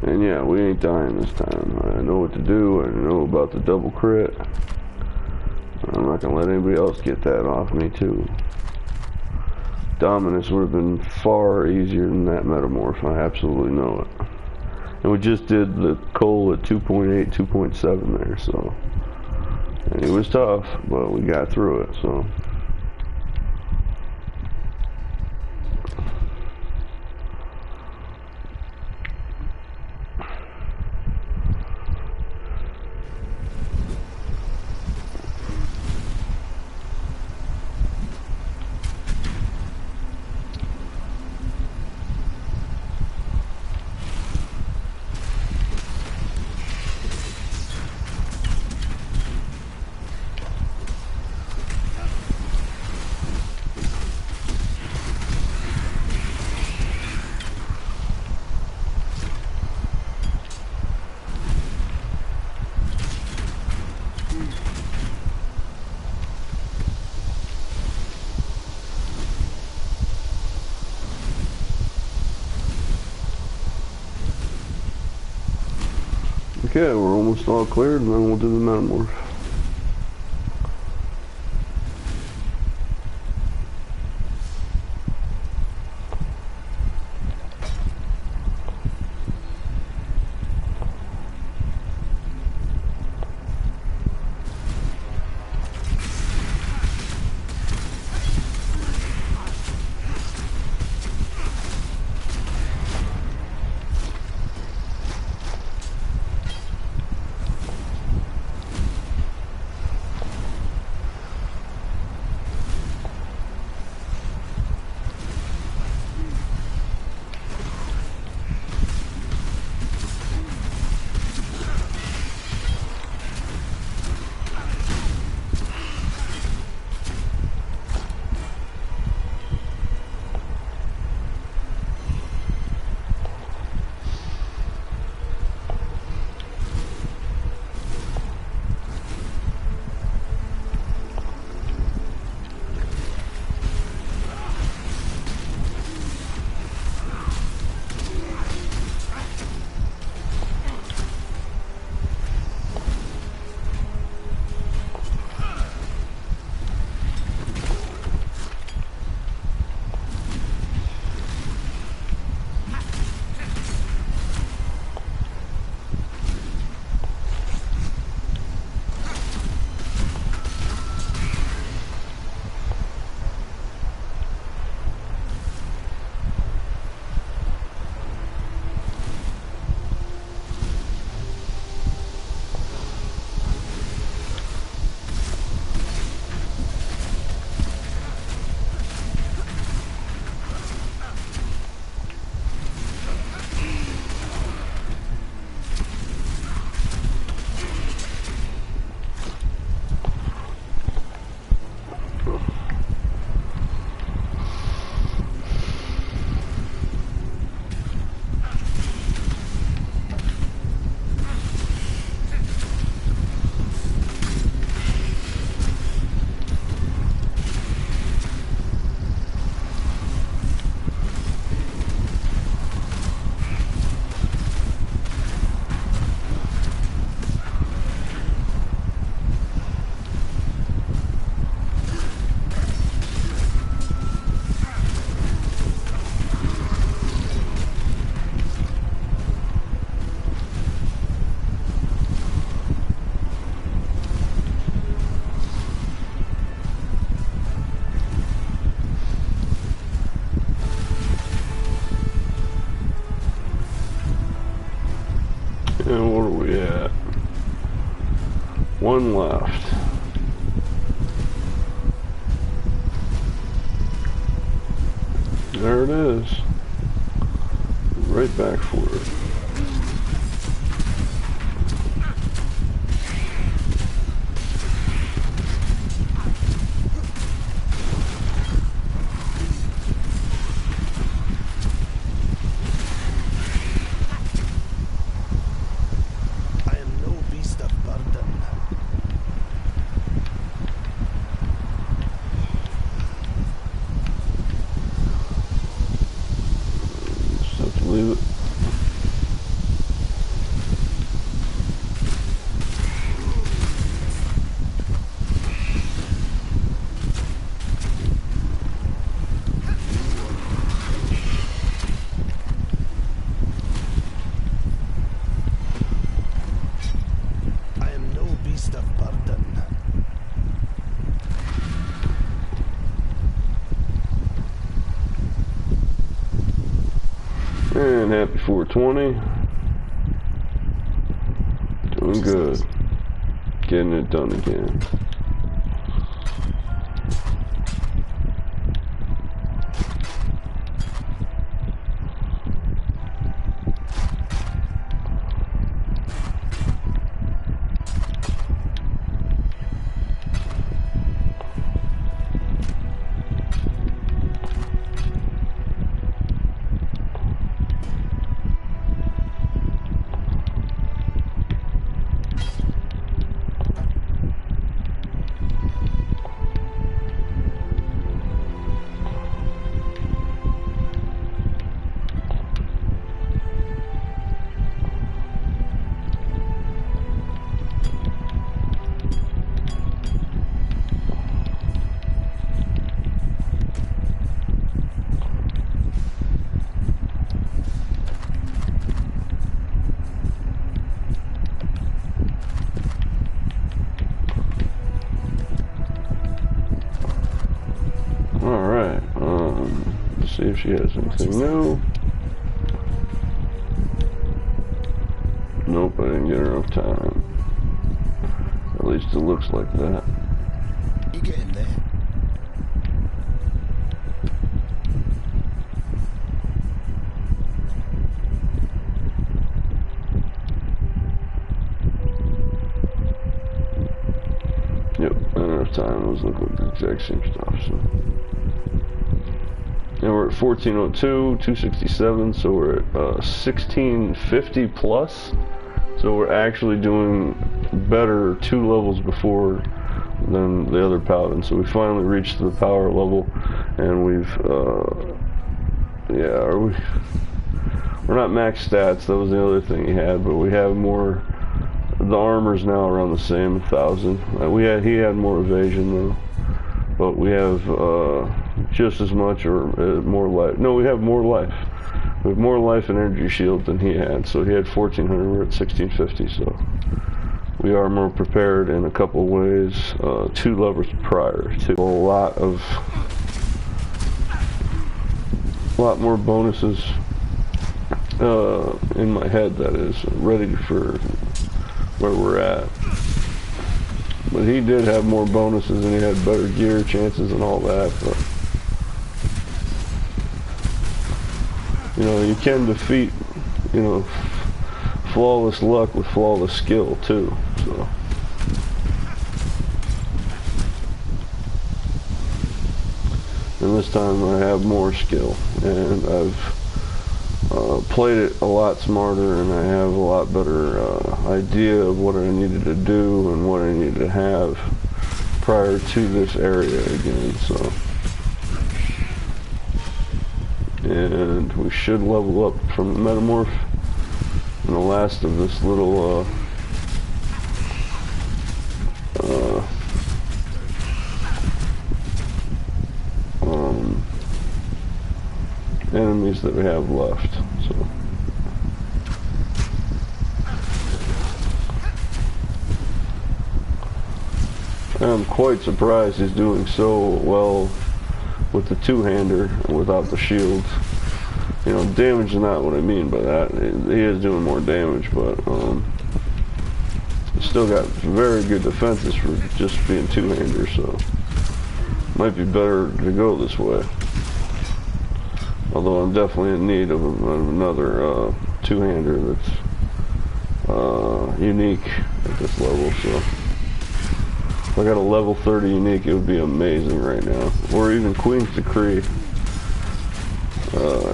And yeah, we ain't dying this time. I know what to do. I know about the double crit. I'm not gonna let anybody else get that off me too. Dominus would have been far easier than that metamorph. I absolutely know it. And we just did the Cole at 2.8, 2.7 there, so. And it was tough, but we got through it, so. Okay, we're almost all cleared, and then we'll do the metamorph. And what are we at? One left. There it is. Right back for it. And happy 420. Doing good. Getting it done again. See if she has anything new. Nope, I didn't get enough time. At least it looks like that. You getting there? Yep, not enough time. Those look like the exact same stuff. So. And we're at 1402, 267, so we're at 1650 plus. So we're actually doing better 2 levels before than the other paladin. So we finally reached the power level, and we've, yeah, we're not max stats. That was the other thing he had, but we have more. The armor's now around the same, 1,000. He had more evasion though, but we have just as much or more life. No, we have more life. We have more life and energy shield than he had. So he had 1,400. We're at 1,650. So we are more prepared in a couple of ways. 2 levels prior to a lot more bonuses in my head. That is ready for where we're at. But he did have more bonuses and he had better gear chances and all that. But you know, you can defeat, you know, flawless luck with flawless skill too. So and this time I have more skill, and I've played it a lot smarter, and I have a lot better idea of what I needed to do and what I needed to have prior to this area again. So, and we should level up from the metamorph in the last of this little enemies that we have left. So I'm quite surprised he's doing so well with the two-hander without the shield. You know, damage is not what I mean by that. He is doing more damage, but he's still got very good defenses for just being two-hander, so might be better to go this way. Although I'm definitely in need of another two-hander that's unique at this level, so if I got a level 30 unique, it would be amazing right now. Or even Queen's Decree.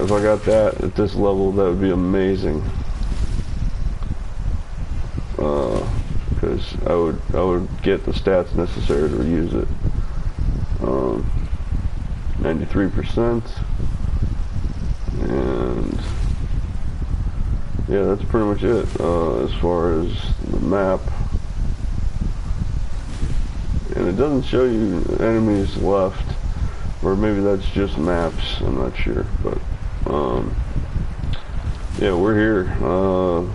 If I got that at this level, that would be amazing. Because I would get the stats necessary to use it. 93%. And yeah, that's pretty much it as far as the map. And it doesn't show you enemies left, or maybe that's just maps, I'm not sure, but yeah, we're here,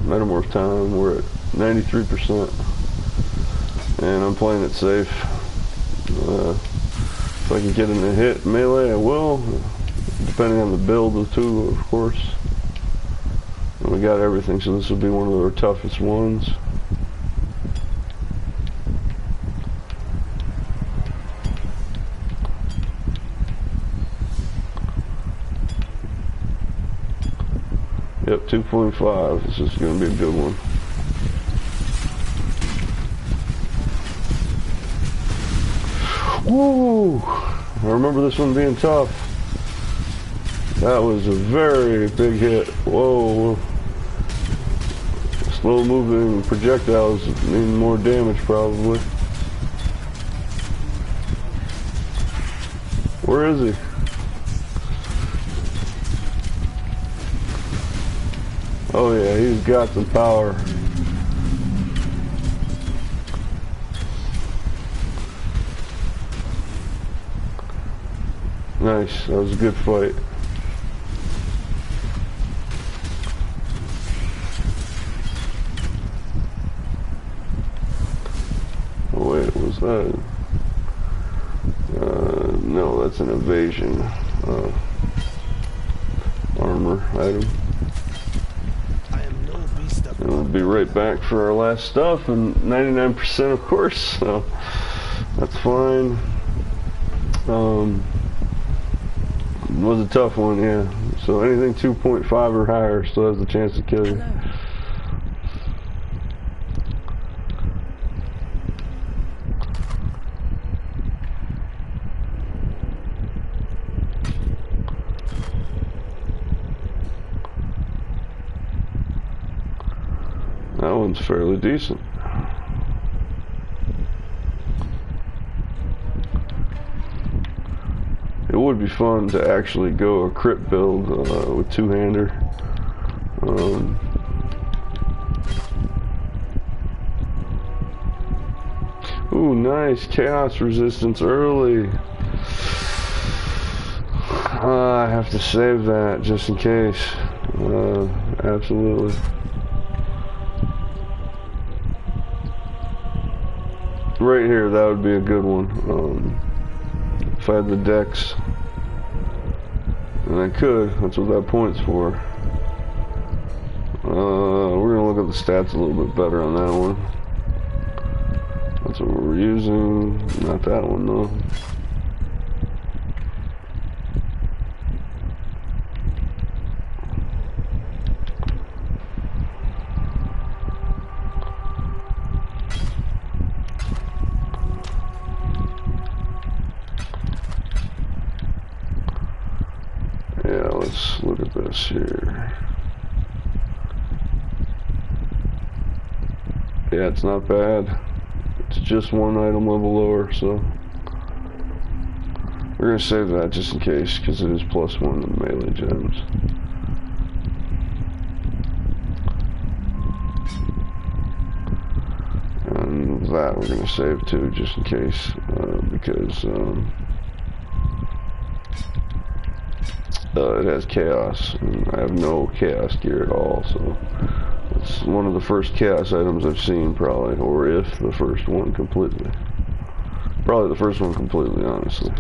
Metamorph time, we're at 93%, and I'm playing it safe. If I can get in a hit melee, I will, depending on the build too, of course. And we got everything, so this will be one of our toughest ones. Yep, 2.5. This is going to be a good one. Woo! I remember this one being tough. That was a very big hit. Whoa. Slow moving projectiles mean more damage probably. Where is he? Oh yeah, he's got some power. Nice, that was a good fight. Oh wait, was that? No, that's an evasion armor item. And we'll be right back for our last stuff, and 99% of course, so that's fine. It was a tough one, yeah. So anything 2.5 or higher still has the chance to kill you. Hello. That one's fairly decent. It would be fun to actually go a crit build with two-hander. Ooh, nice. Chaos resistance early. I have to save that just in case. Absolutely. Right here, that would be a good one. If I had the dex, and I could, that's what that point's for. We're gonna look at the stats a little bit better on that one. That's what we're using, not that one though. Yeah, let's look at this here. Yeah, it's not bad. It's just one item level lower, so we're gonna save that just in case, because it is +1 to melee gems. And that we're gonna save too, just in case, because it has chaos, and I have no chaos gear at all, so it's one of the first chaos items I've seen, probably, or if the first one completely. Probably the first one completely, honestly.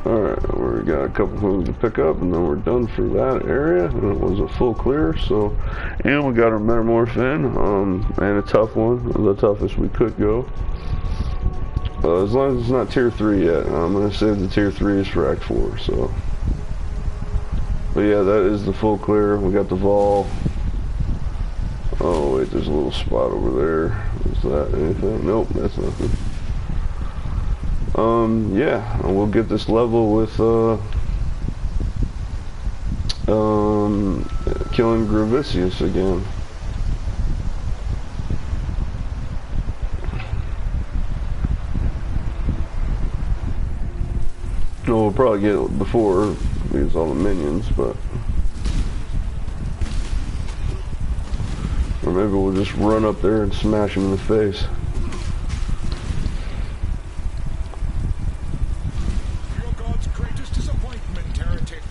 Alright, we got a couple things to pick up, and then we're done for that area. And it was a full clear, so... And we got our metamorph in, and a tough one, the toughest we could go. As long as it's not tier 3 yet. I'm going to save the tier 3s for Act 4, so... But yeah, that is the full clear. We got the Vol. Oh wait, there's a little spot over there. Is that anything? Nope, that's nothing. Yeah, we'll get this level with killing Gravicius again. No, we'll probably get it before because all the minions, but or maybe we'll just run up there and smash him in the face. You're God's greatest disappointment, heretic.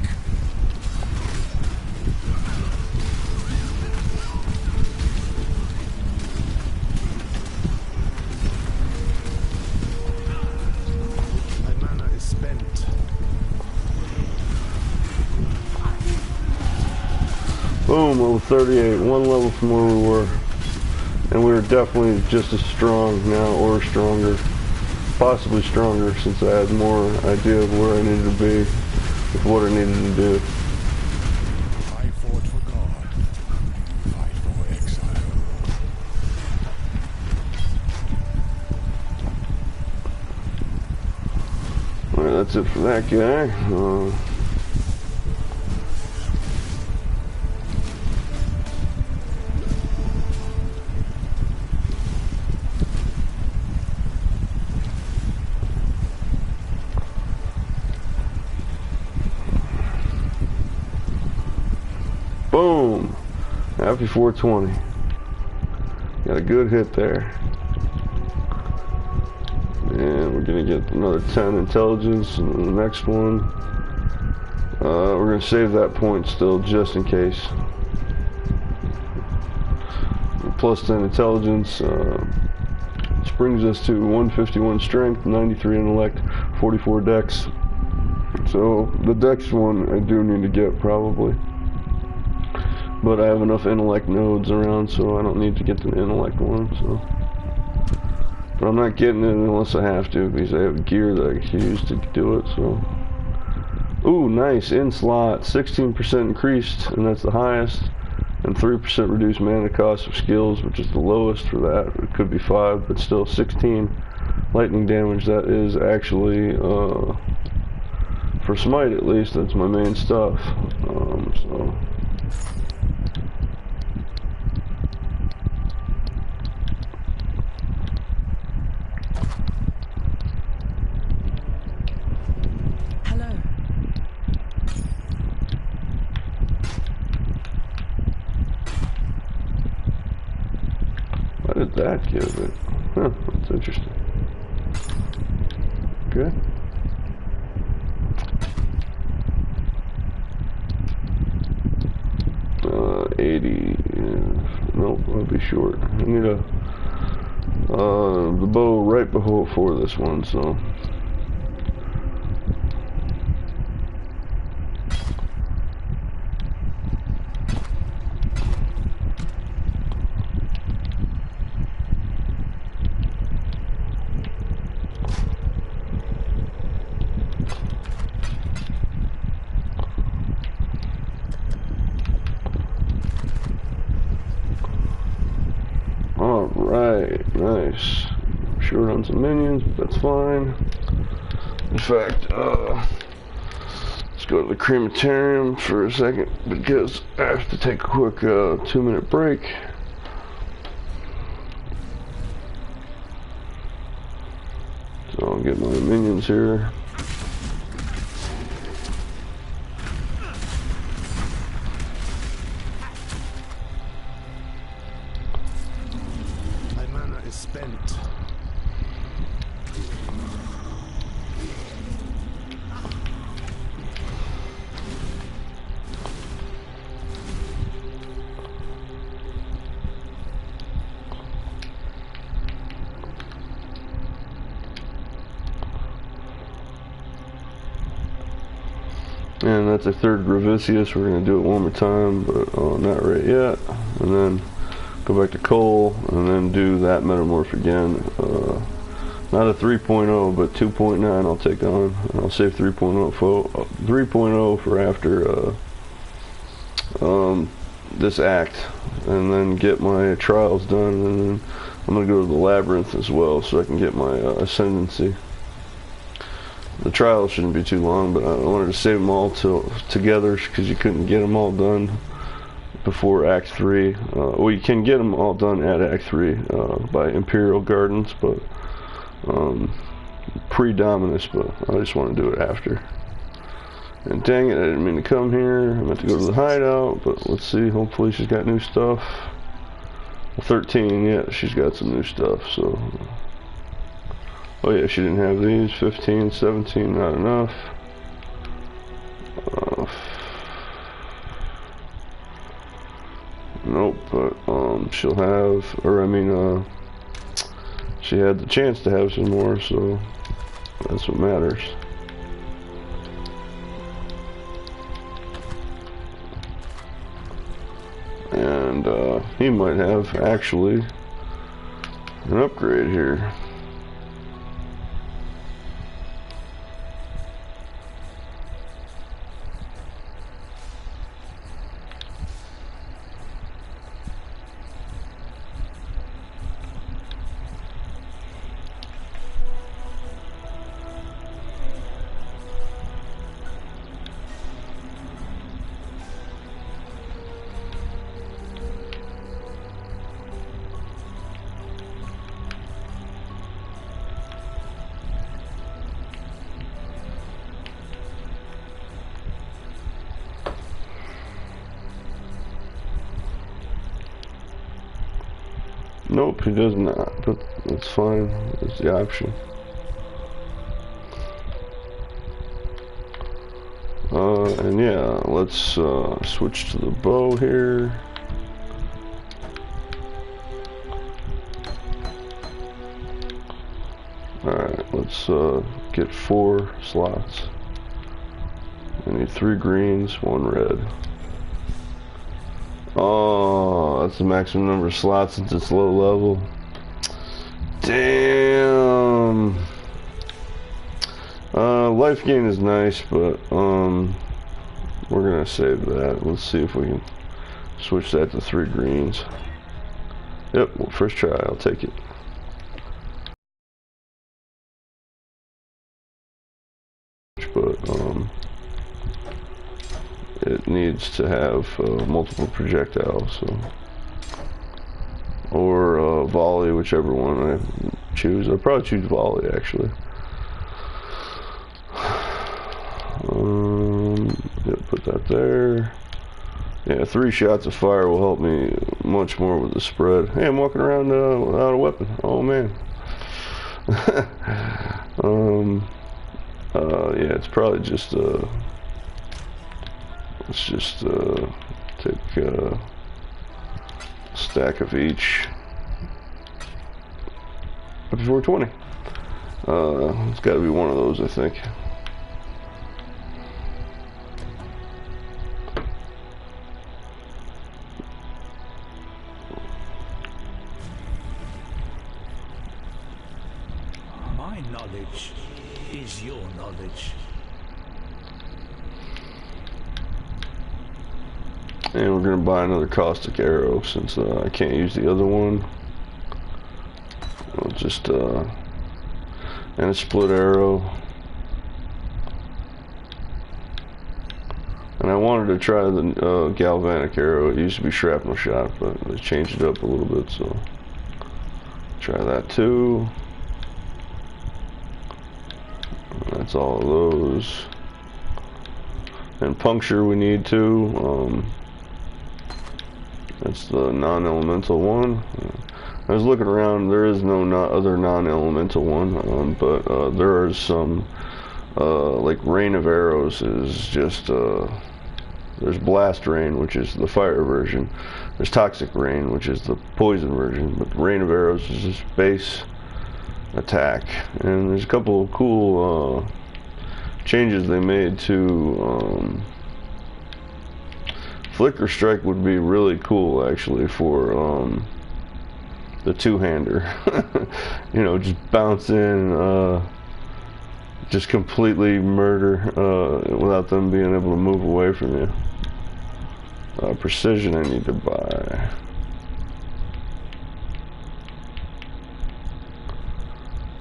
My mana is spent. Boom, level 38, one level from where we were. And we were definitely just as strong now, or stronger. Possibly stronger, since I had more idea of where I needed to be, with what I needed to do. I fought for God. Fight for exile. Alright, that's it for that guy. Boom! Happy 420. Got a good hit there. And we're gonna get another 10 intelligence in the next one. We're gonna save that point still just in case. Plus 10 intelligence. Which brings us to 151 strength, 93 intellect, 44 dex. So the dex one I do need to get probably. But I have enough intellect nodes around, so I don't need to get the intellect one, so. But I'm not getting it unless I have to, because I have gear that I can use to do it, so. Ooh, nice, in slot, 16% increased, and that's the highest. And 3% reduced mana cost of skills, which is the lowest for that. It could be 5, but still 16 lightning damage. That is actually, for smite at least, that's my main stuff, so. What did that give it? Huh, that's interesting. Okay. Uh, 80. Nope, I'll be short. I need a the bow right before this one, so. Alright, nice. Short on some minions, but that's fine. In fact, let's go to the crematorium for a second, because I have to take a quick 2-minute break. So I'll get my minions here. Spent. And that's a third Gravicius. We're going to do it one more time, but not right yet. And then go back to Cole, and then do that Metamorph again. Not a 3.0, but 2.9 I'll take on. And I'll save 3.0 for after this act. And then get my trials done, and then I'm going to go to the Labyrinth as well, so I can get my Ascendancy. The trials shouldn't be too long, but I wanted to save them all together because you couldn't get them all done before Act 3. Well, you can get them all done at Act 3 by Imperial Gardens, but pre-Dominus, but I just want to do it after. And dang it, I didn't mean to come here. I meant to go to the hideout, but let's see. Hopefully she's got new stuff. 13, yeah, she's got some new stuff, so... Oh yeah, she didn't have these. 15, 17, not enough. Nope, but she'll have, or I mean, she had the chance to have some more, so that's what matters. And he might have actually an upgrade here. Nope, he does not, but that's fine. It's the option. And yeah, let's switch to the bow here. Alright, let's get 4 slots. I need 3 greens, 1 red. Oh, that's the maximum number of slots since it's low level. Damn. Life gain is nice, but we're gonna save that. Let's see if we can switch that to 3 greens. Yep, well, first try, I'll take it. But it needs to have multiple projectiles, so, or volley, whichever one I choose. I'll probably choose volley, actually. Yeah, put that there. Yeah, 3 shots of fire will help me much more with the spread. Hey, I'm walking around without a weapon. Oh man. Yeah, it's probably just let's just take a stack of each. Before 20. It's got to be one of those, I think. My knowledge is your knowledge. And we're going to buy another caustic arrow since I can't use the other one. I'll just, and a split arrow. And I wanted to try the galvanic arrow. It used to be shrapnel shot, but they changed it up a little bit, so try that too. That's all of those. And puncture we need to. That's the non-elemental one. I was looking around, there is no other non-elemental one, but there are some, like Rain of Arrows is just, there's Blast Rain, which is the fire version. There's Toxic Rain, which is the poison version, but Rain of Arrows is just base attack. And there's a couple of cool changes they made to Flicker Strike would be really cool actually for the two-hander. You know, just bounce in, just completely murder without them being able to move away from you. Precision I need to buy.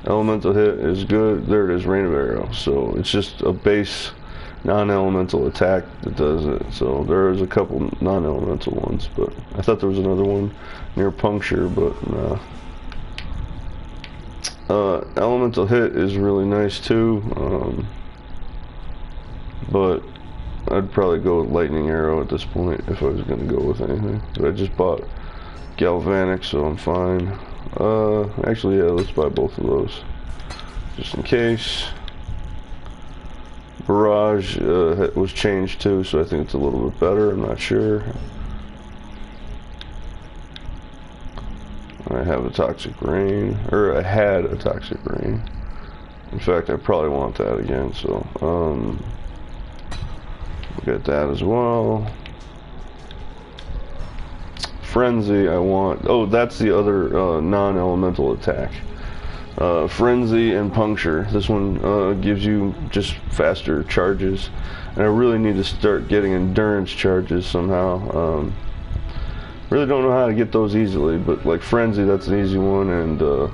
Elemental hit is good. There it is, Rain of Arrow. So it's just a base non-elemental attack that does it. So there's a couple non-elemental ones, but I thought there was another one near Puncture, but nah. Elemental hit is really nice too, but I'd probably go with Lightning Arrow at this point if I was going to go with anything. But I just bought Galvanic, so I'm fine. Actually, yeah, let's buy both of those just in case. Barrage was changed too, so I think it's a little bit better. I'm not sure. I have a Toxic Rain, or I had a Toxic Rain. In fact, I probably want that again, so we'll get that as well. Frenzy, I want. Oh, that's the other non-elemental attack. Frenzy and Puncture. This one gives you just faster charges, and I really need to start getting endurance charges somehow. Really don't know how to get those easily, but like Frenzy, that's an easy one, and the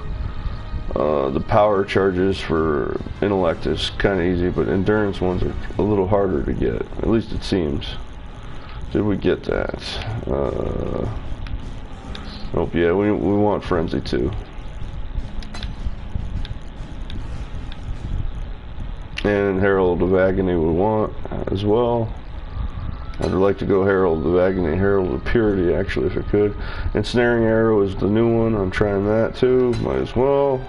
power charges for Intellect is kind of easy, but endurance ones are a little harder to get. At least it seems. Did we get that? Oh yeah, we want Frenzy too. And Herald of Agony we want as well. I'd like to go Herald of Agony, Herald of Purity actually if I could. Ensnaring Arrow is the new one. I'm trying that too. Might as well.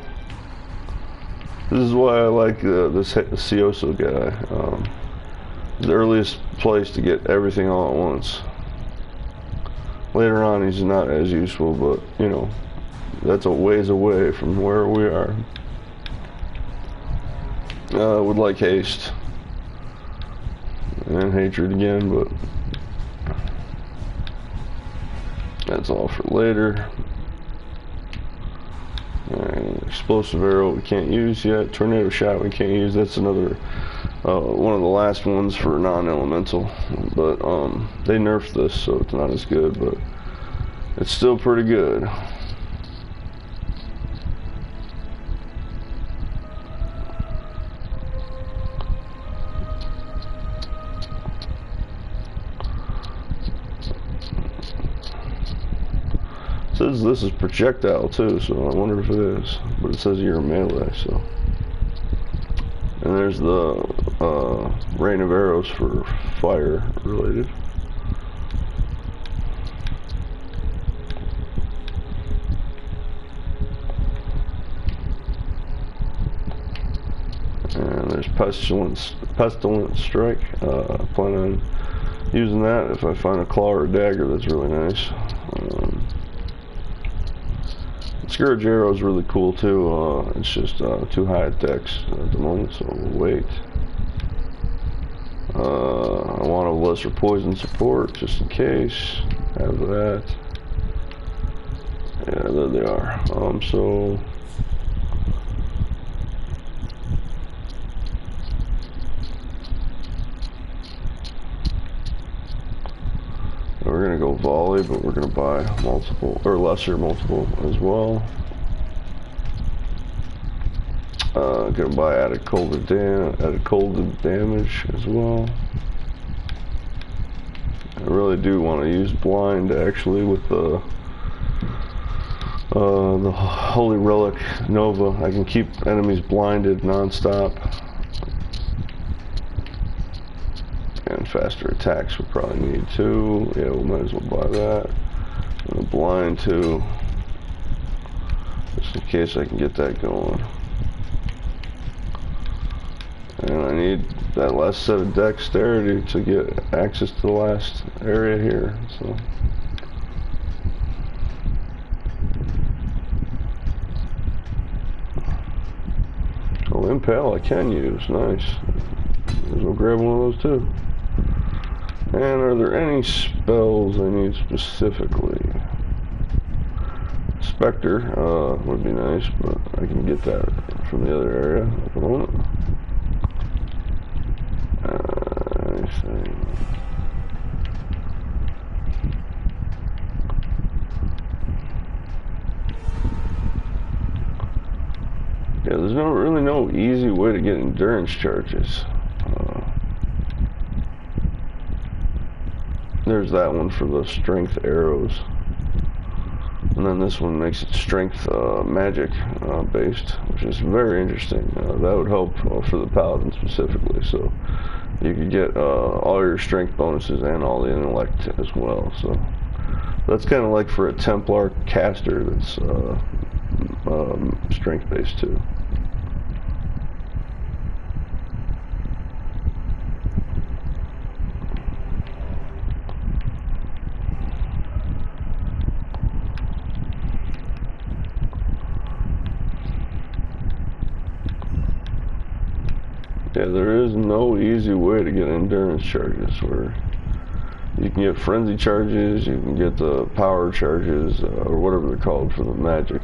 This is why I like this Cioso guy. The earliest place to get everything all at once. Later on he's not as useful, but you know, that's a ways away from where we are. Would like Haste and Hatred again, but that's all for later. Explosive Arrow we can't use yet. Tornado Shot we can't use. That's another one of the last ones for non-elemental, but they nerfed this, so it's not as good, but it's still pretty good. It says this is projectile too, so I wonder if it is, but it says you're melee, so. And there's the Rain of Arrows for fire related. And there's Pestilent Strike. I plan on using that if I find a claw or a dagger. That's really nice. Scourge Arrow is really cool too. It's just too high at dex at the moment, so we'll wait. I want a lesser poison support just in case. Have that. Yeah, there they are. So we're gonna go volley, but we're gonna buy multiple or lesser multiple as well. Gonna buy added cold damage as well. I really do want to use blind actually with the Holy Relic Nova. I can keep enemies blinded non-stop. And faster attacks we probably need too. Yeah, we might as well buy that. And a blind too, just in case I can get that going. And I need that last set of dexterity to get access to the last area here. So. Oh, Impale I can use. Nice. as well grab one of those too. And are there any spells I need specifically? Spectre would be nice, but I can get that from the other area at the moment. Anything. Yeah, there's really no easy way to get endurance charges. There's that one for the strength arrows. And then this one makes it strength magic based, which is very interesting. That would help for the paladin specifically, so you could get all your strength bonuses and all the intellect as well. So that's kind of like for a Templar caster that's strength based too. Yeah, there is no easy way to get endurance charges where you can get frenzy charges, you can get the power charges, or whatever they're called for the magic.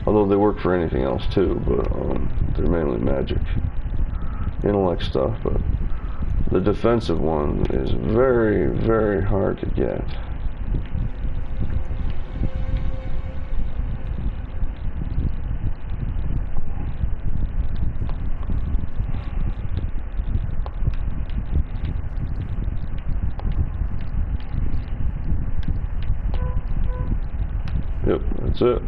Although they work for anything else too, but they're mainly magic. Intellect stuff, but the defensive one is very, very hard to get. Yep, that's it.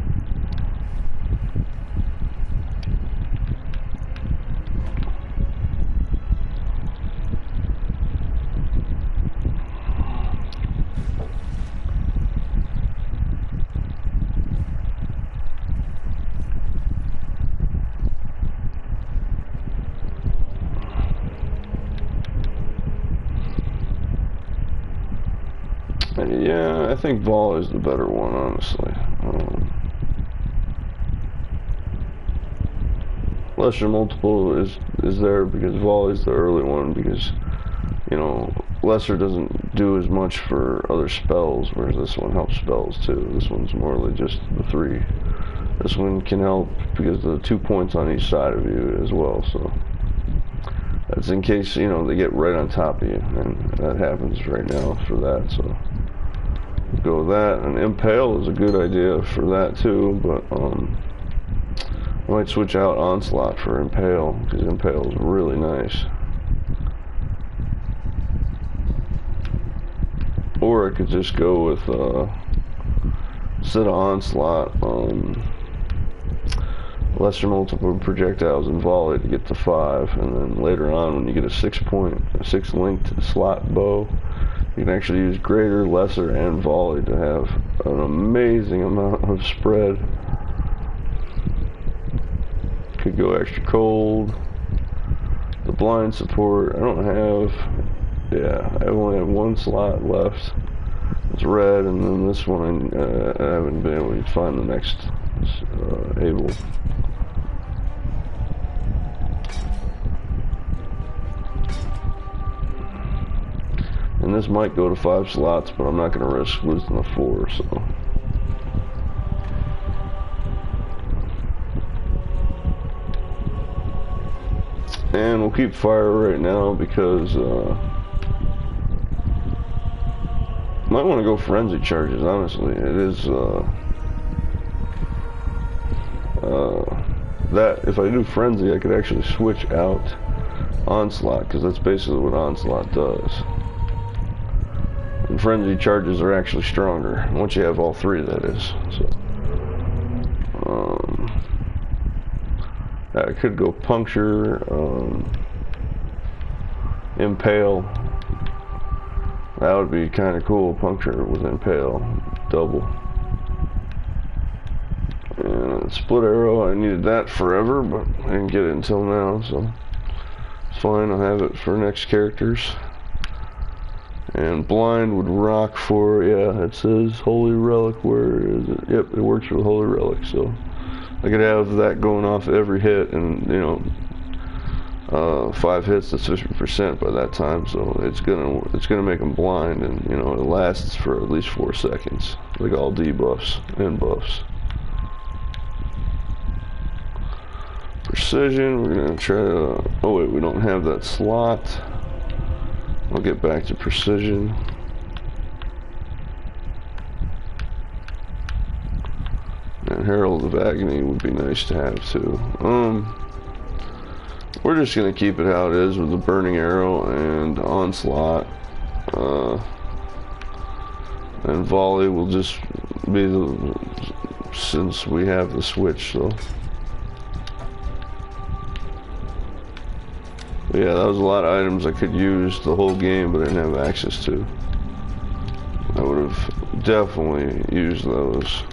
Yeah, I think Vol is the better one, honestly. Lesser multiple is there because Vol is the early one, because, you know, Lesser doesn't do as much for other spells, whereas this one helps spells too. This one's more like just the 3. This one can help because of the 2 points on each side of you as well, so that's in case, you know, they get right on top of you, and that happens right now for that, so go with that. And Impale is a good idea for that too, but I might switch out Onslaught for Impale, because Impale is really nice. Or I could just go with instead of Onslaught, lesser multiple projectiles and volley to get to 5, and then later on when you get a 6 linked slot bow, you can actually use greater, lesser, and volley to have an amazing amount of spread. Could go extra cold. The blind support, I don't have, I only have 1 slot left. It's red, and then this one I haven't been able to find the next able. And this might go to 5 slots, but I'm not going to risk losing the 4, so. And we'll keep fire right now because might want to go frenzy charges, honestly. It is that if I do frenzy, I could actually switch out onslaught, because that's basically what onslaught does. And frenzy charges are actually stronger once you have all 3, that is. So I could go puncture, impale. That would be kind of cool. Puncture with impale, double. And split arrow, I needed that forever, but I didn't get it until now, so it's fine. I'll have it for next characters. And blind would rock for, it says Holy Relic. Where is it? Yep, it works with Holy Relic, so I could have that going off every hit, and, you know, 5 hits, that's 50% by that time, so it's gonna make them blind, and you know, it lasts for at least 4 seconds, like all debuffs and buffs. Precision, we're gonna try to, oh wait, we don't have that slot. I'll get back to precision. And Herald of Agony would be nice to have too. We're just gonna keep it how it is with the Burning Arrow and Onslaught. And Volley will just be the, since we have the switch, so. But yeah, that was a lot of items I could use the whole game, but I didn't have access to. I would have definitely used those.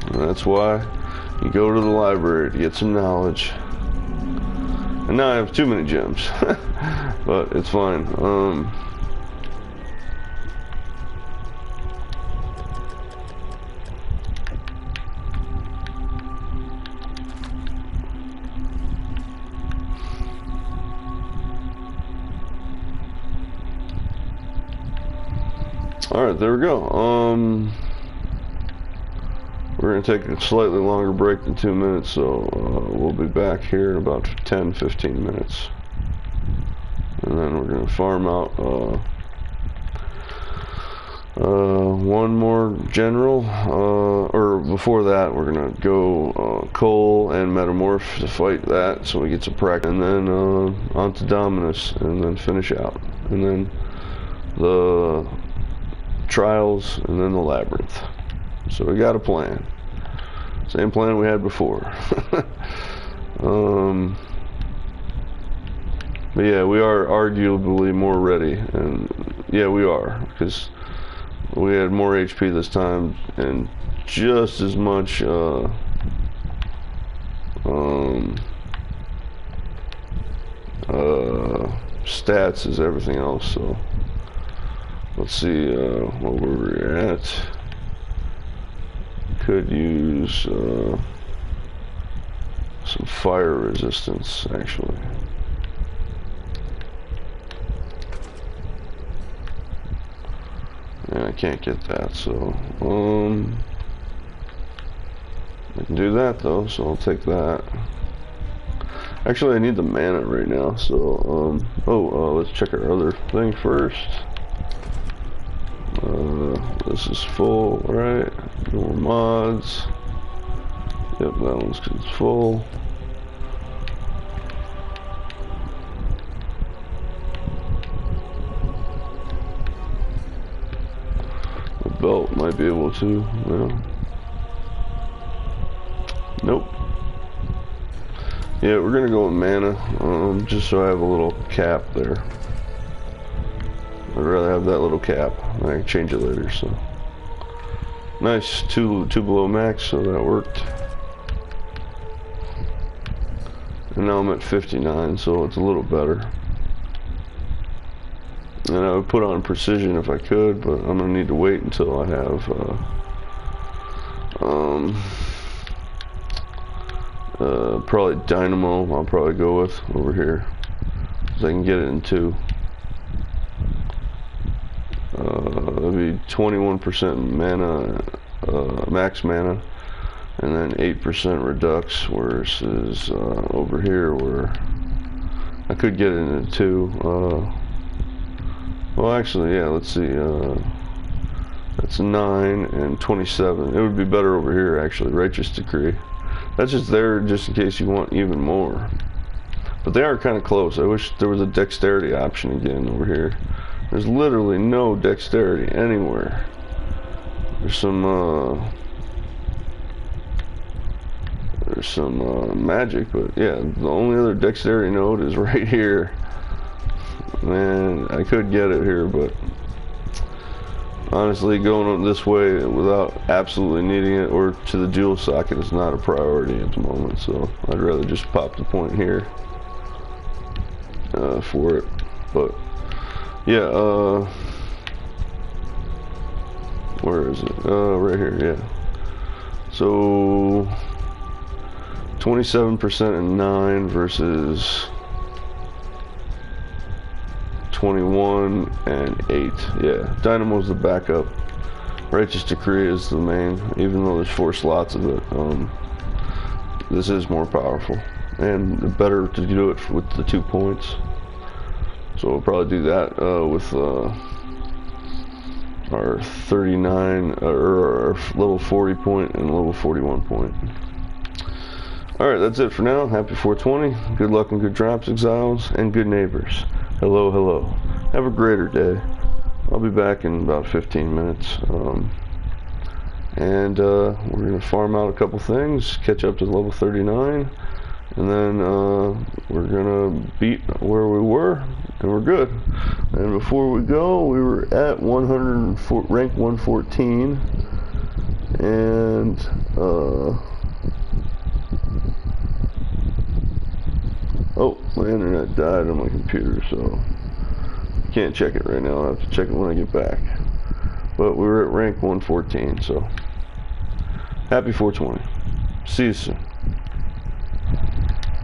And that's why you go to the library to get some knowledge. And now I have too many gems. But it's fine. Alright, there we go. We're going to take a slightly longer break than 2 minutes, so we'll be back here in about 10-15 minutes. And then we're going to farm out one more general, or before that we're going to go Cole and Metamorph to fight that, so we get some practice, and then on to Dominus, and then finish out. And then the Trials, and then the Labyrinth. So we got a plan. Same plan we had before. But yeah, we are arguably more ready, and yeah, we are, because we had more HP this time and just as much stats as everything else. So let's see what we're at. Could use some fire resistance, actually. Yeah, I can't get that, so I can do that though, so I'll take that. Actually, I need the mana right now, so let's check our other thing first. This is full, right? More mods. Yep, that one's full. The belt might be able to, no. Nope. Yeah, we're gonna go with mana, just so I have a little cap there. I'd rather have that little cap. I can change it later, so. Nice, two below max, so that worked. And now I'm at 59, so it's a little better. And I would put on precision if I could, but I'm gonna need to wait until I have probably Dynamo. I'll probably go with over here, because I can get it in 2. It'll be 21% mana, max mana, and then 8% redux, versus over here where I could get it in 2. Well, actually, yeah, let's see. That's 9 and 27. It would be better over here, actually. Righteous Decree. That's just there just in case you want even more. But they are kind of close. I wish there was a dexterity option again over here. There's literally no dexterity anywhere. There's some magic, but yeah, the only other dexterity node is right here. Man, I could get it here, but honestly, going this way without absolutely needing it or to the dual socket is not a priority at the moment, so I'd rather just pop the point here for it. But yeah, where is it? Right here, yeah. So 27% and 9 versus 21 and 8. Yeah, Dynamo's the backup. Righteous Decree is the main, even though there's 4 slots of it. This is more powerful and better to do it with the 2 points. So we'll probably do that with our 39 or our level 40 point and level 41 point. Alright, that's it for now. Happy 420. Good luck and good drops, exiles, and good neighbors. Hello, hello. Have a greater day. I'll be back in about 15 minutes. And we're going to farm out a couple things, catch up to level 39, and then we're going to beat where we were, and we're good. And before we go, we were at rank 114, and oh, my internet died on my computer, so I can't check it right now. I'll have to check it when I get back. But we were at rank 114, so happy 420. See you soon.